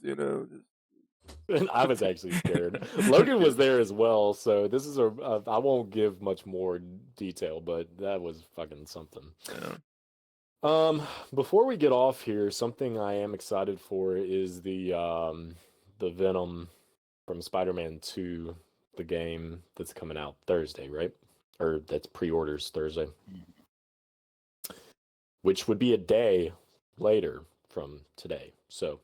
And I was actually scared. Logan was there as well, so this is I won't give much more detail, but that was fucking something. Yeah. Before we get off here, something I am excited for is the Venom from Spider-Man 2, the game that's coming out Thursday, right? Or that's pre-orders Thursday. Which would be a day later from today. So,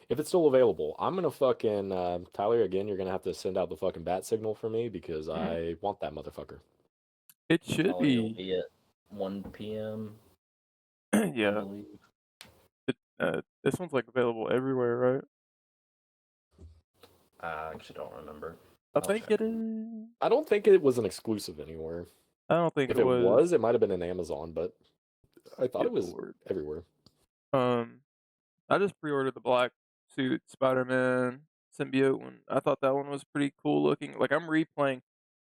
if it's still available, I'm gonna fucking Tyler, again, you're gonna have to send out the fucking bat signal for me because I want that motherfucker. It should Oh, it'll be. be at 1 p.m. Yeah. believe. This one's like available everywhere, right? I actually don't remember. I I'll think check. it is. I don't think it was an exclusive anywhere. I don't think If it it was. was, it might have been an Amazon, but I thought Good it was lord. everywhere. I just pre-ordered the black suit Spider-Man symbiote one. I thought that one was pretty cool looking. Like I'm replaying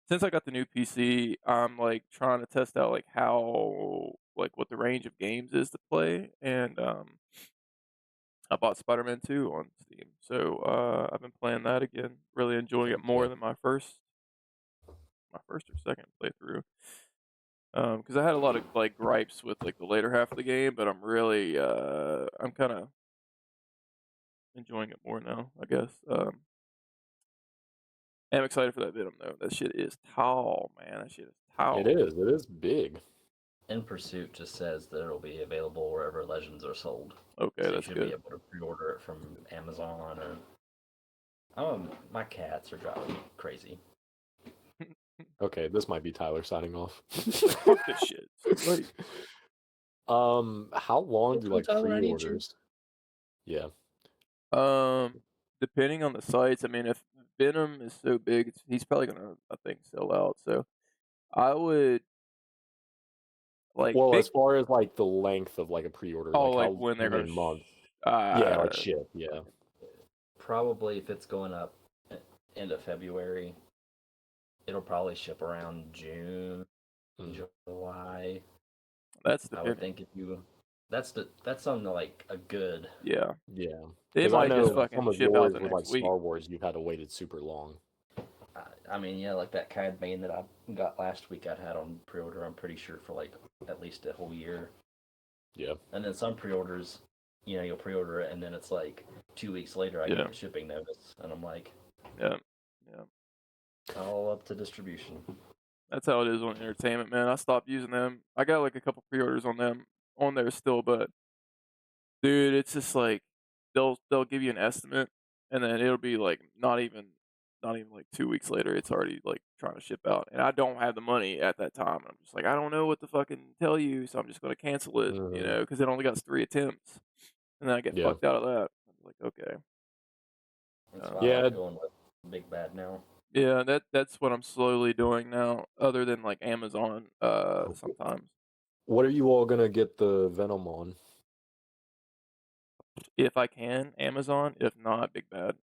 since I got the new PC. I'm like trying to test out like how like what the range of games is to play, and I bought Spider-Man 2 on Steam, so I've been playing that again. Really enjoying it more Yeah. than my first or second playthrough. Because I had a lot of like gripes with like the later half of the game, but I'm really I'm kind of enjoying it more now, I guess. I'm excited for that Venom though. That shit is tall, man. That shit is tall. It is. It is big. In Pursuit just says that it'll be available wherever Legends are sold. Okay, So you that's should good. be able to pre-order it from Amazon or. My cats are driving me crazy. Okay, this might be Tyler signing off. Fuck this shit. Like, how long do Okay, like Tyler, I need you. pre-orders? Yeah. depending on the sites. I mean, if Venom is so big, he's probably gonna, I think, sell out. So I would like Well, big. as far as like the length of like a pre-order, Oh, like like when how they're many gonna. months? Yeah, like shit. Yeah. Probably if it's going up end of February, it'll probably ship around June, July. That's I depending. would think if you. That's on like a good. Yeah. Yeah. They 'Cause I might just know fucking some of ship out yours the with next like week. Star Wars, you've had to wait it super long. I mean, yeah, like that Cad Bane that I got last week, I'd had on pre-order. I'm pretty sure for like at least a whole year. Yeah. And then some pre-orders, you'll pre-order it, and then it's like 2 weeks later I Yeah. get the shipping notice, and I'm like, Yeah. all up to distribution. That's how it is on entertainment, man. I stopped using them. I got like a couple pre-orders on them on there still, but dude, it's just like they'll give you an estimate, and then it'll be like not even like 2 weeks later, it's already like trying to ship out, and I don't have the money at that time. I'm just like, I don't know what to fucking tell you, so I'm just gonna cancel it, because it only got 3 attempts, and then I get Yeah. fucked out of that. I'm like, okay. That's why I Yeah. like going with Big Bad now. Yeah, that's what I'm slowly doing now, other than like Amazon sometimes. What are you all gonna get the Venom on? If I can, Amazon. If not, Big Bad.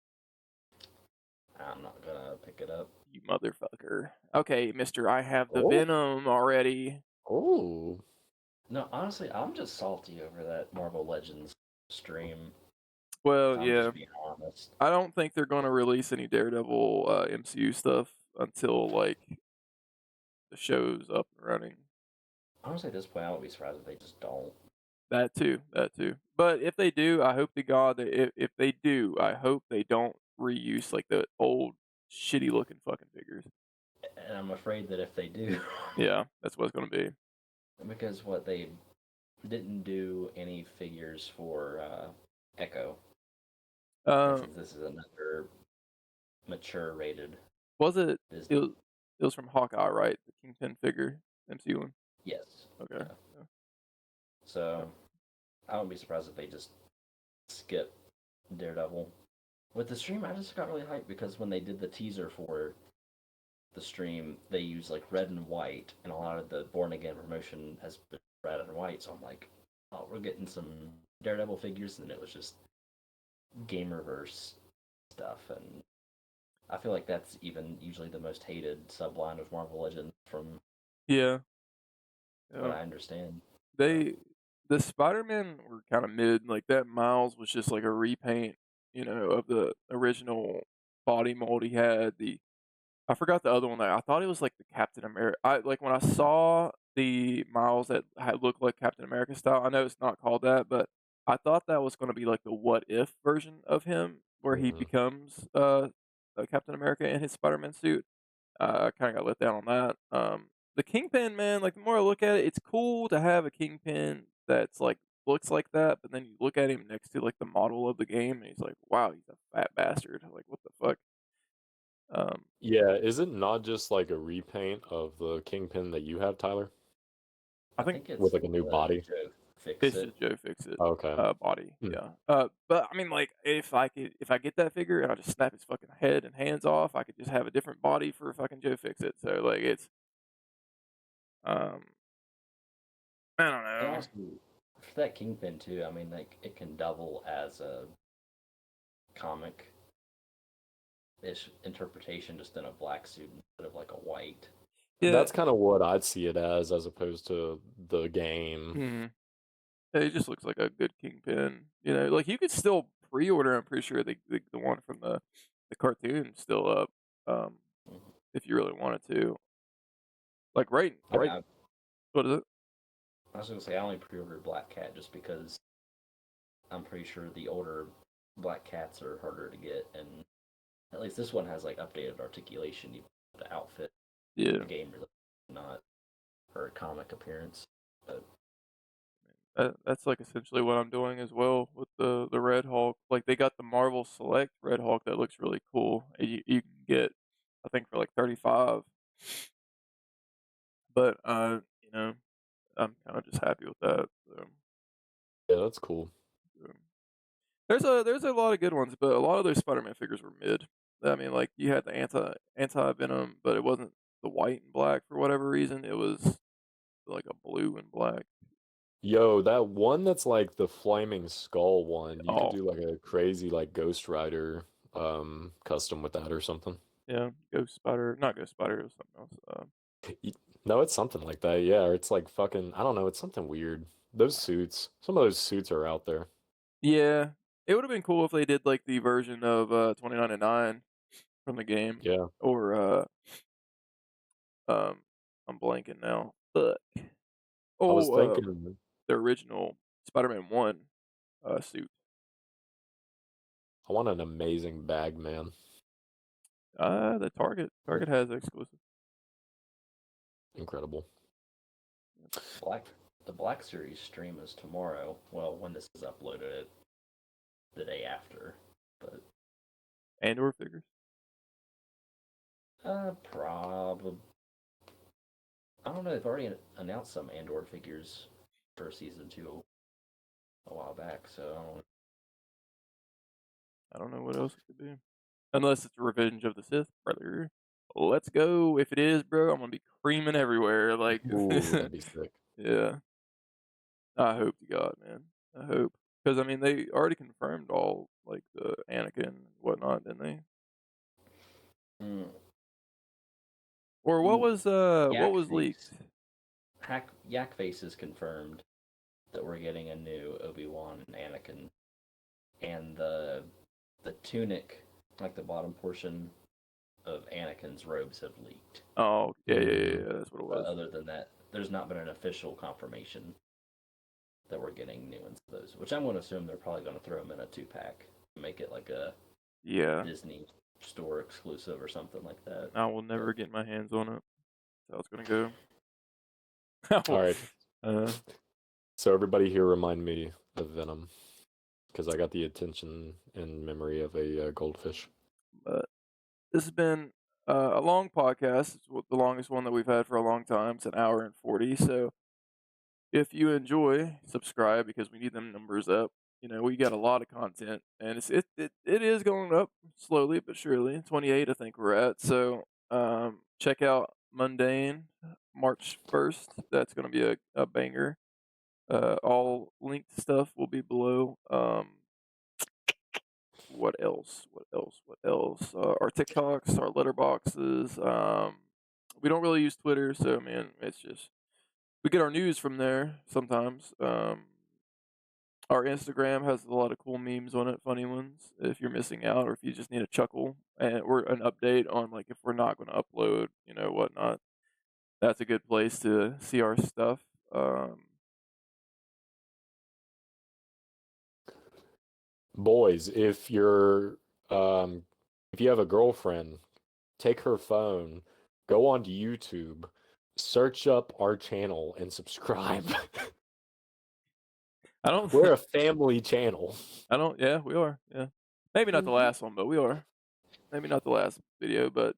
I'm not gonna pick it up. You motherfucker. Okay, mister, I have the Oh. Venom already. Oh. No, honestly, I'm just salty over that Marvel Legends stream. Well, I'm yeah. just being honest. I don't think they're going to release any Daredevil MCU stuff until like the show's up and running. Honestly, at this point, I won't be surprised if they just don't. That too. But if they do, I hope to God that if they do, I hope they don't reuse like the old shitty looking fucking figures. And I'm afraid that if they do, Yeah, that's what it's going to be. because what they didn't do any figures for Echo. Since this is another mature rated. Was it? Disney. It was from Hawkeye, right? The Kingpin figure, MCU one. Yes. Okay. Yeah. So I wouldn't be surprised if they just skip Daredevil. With the stream, I just got really hyped because when they did the teaser for the stream, they used like red and white, and a lot of the Born Again promotion has been red and white. So I'm like, oh, we're getting some Daredevil figures, and it was just Gamerverse stuff, and I feel like that's even usually the most hated subline of Marvel Legends from Yeah. what I understand. The Spider-Man were kind of mid. Like that Miles was just like a repaint, of the original body mold he had. I forgot the other one. I thought it was like the Captain America. Like when I saw the Miles that had looked like Captain America style. I know it's not called that, but I thought that was going to be like the what if version of him, where he becomes Captain America in his Spider-Man suit. I kind of got let down on that. The Kingpin, man, like the more I look at it, it's cool to have a Kingpin that's like looks like that, but then you look at him next to like the model of the game, and he's like, wow, he's a fat bastard. Like, what the fuck? Yeah, is it not just like a repaint of the Kingpin that you have, Tyler? I think it's with like a new body. Joe Fix It's It. just Joe Fix-It Okay. body. Hmm. Yeah. But I mean, like, if I get that figure and I just snap his fucking head and hands off, I could just have a different body for fucking Joe Fix-It. So like, it's I don't And know. also, for that Kingpin too, I mean, like it can double as a comic-ish interpretation, just in a black suit instead of like a white. Yeah. That's kind of what I'd see it as opposed to the game. Mhm. Yeah, he just looks like a good Kingpin. You know, like you could still pre-order. I'm pretty sure the one from the cartoon's still up. Mhm. If you really wanted to. Like right. I, I, What is it? I was gonna say I only pre-ordered Black Cat just because I'm pretty sure the older Black Cats are harder to get, and at least this one has like updated articulation, even the outfit, Yeah. the game, really, not her comic appearance. But That's like essentially what I'm doing as well with the Red Hulk. Like they got the Marvel Select Red Hulk that looks really cool. And you can get, I think, for like 35. But you know, I'm kind of just happy with that. So, Yeah, that's cool. there's a lot of good ones, but a lot of those Spider-Man figures were mid. I mean, like you had the anti Venom, but it wasn't the white and black for whatever reason. It was like a blue and black. Yo, that one that's like the flaming skull one, you could Oh, do like a crazy like Ghost Rider custom with that or something. yeah, Ghost Spider, not Ghost Spider, it was something else. Y- No, it's something like that. Yeah, or it's like fucking I don't know, it's something weird. Those suits, some of those suits are out there. Yeah, it would have been cool if they did like the version of 2099 from the game, Yeah. or um, I'm blanking now. Fuck. I was Oh, thinking the original Spider-Man 1 suit. I want an amazing bag, man. The Target has exclusive. Incredible. the Black Series stream is tomorrow. Well, when this is uploaded, the day after. But Andor figures. probably. I don't know. They've already announced some Andor figures for season 2 a while back, so I don't know what else it could be, unless it's Revenge of the Sith, brother. Let's go. If it is, bro, I'm gonna be creaming everywhere. Like, Ooh, that'd be sick. yeah. I hope to God, man. I hope, because I mean they already confirmed all like the Anakin and whatnot, didn't they? Or what was leaked? Yak Face is confirmed that we're getting a new Obi-Wan and Anakin, and the tunic, like the bottom portion of Anakin's robes, have leaked. Oh, yeah, that's what it But was. other than that, there's not been an official confirmation that we're getting new ones of those, which I'm going to assume they're probably going to throw them in a 2-pack, make it like a Disney store exclusive or something like that. I will never get my hands on it. That's how it's gonna go. All right. So everybody here remind me of Venom, because I got the attention and memory of a goldfish. But this has been a long podcast. It's the longest one that we've had for a long time. It's an hour and 40. So if you enjoy, subscribe, because we need them numbers up. You know, we got a lot of content, and it is going up slowly but surely. 28, I think we're at. So check out Mundane, March 1st. That's going to be a banger. All linked stuff will be below. What else? Our TikToks, our letterboxes. We don't really use Twitter, so man, it's just we get our news from there sometimes. Our Instagram has a lot of cool memes on it, funny ones. If you're missing out, or if you just need a chuckle or an update on like if we're not going to upload, you know, whatnot, that's a good place to see our stuff. Boys, if you have a girlfriend, take her phone, go onto YouTube, search up our channel, and subscribe. I don't. We're a family channel. I don't. Yeah, we are. Yeah, maybe not the last one, but we are. Maybe not the last video, but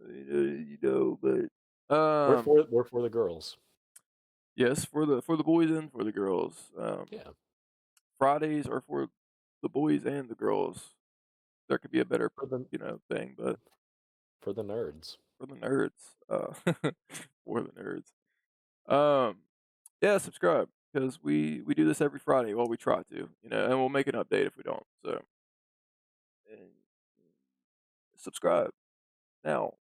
you know, but We're for the girls. Yes, for the boys and for the girls. Yeah. Fridays are for the boys and the girls. There could be a better, For the thing, but for the nerds. for the nerds, for the nerds. Yeah, subscribe because we do this every Friday. Well, we try to, and we'll make an update if we don't. So, and subscribe now.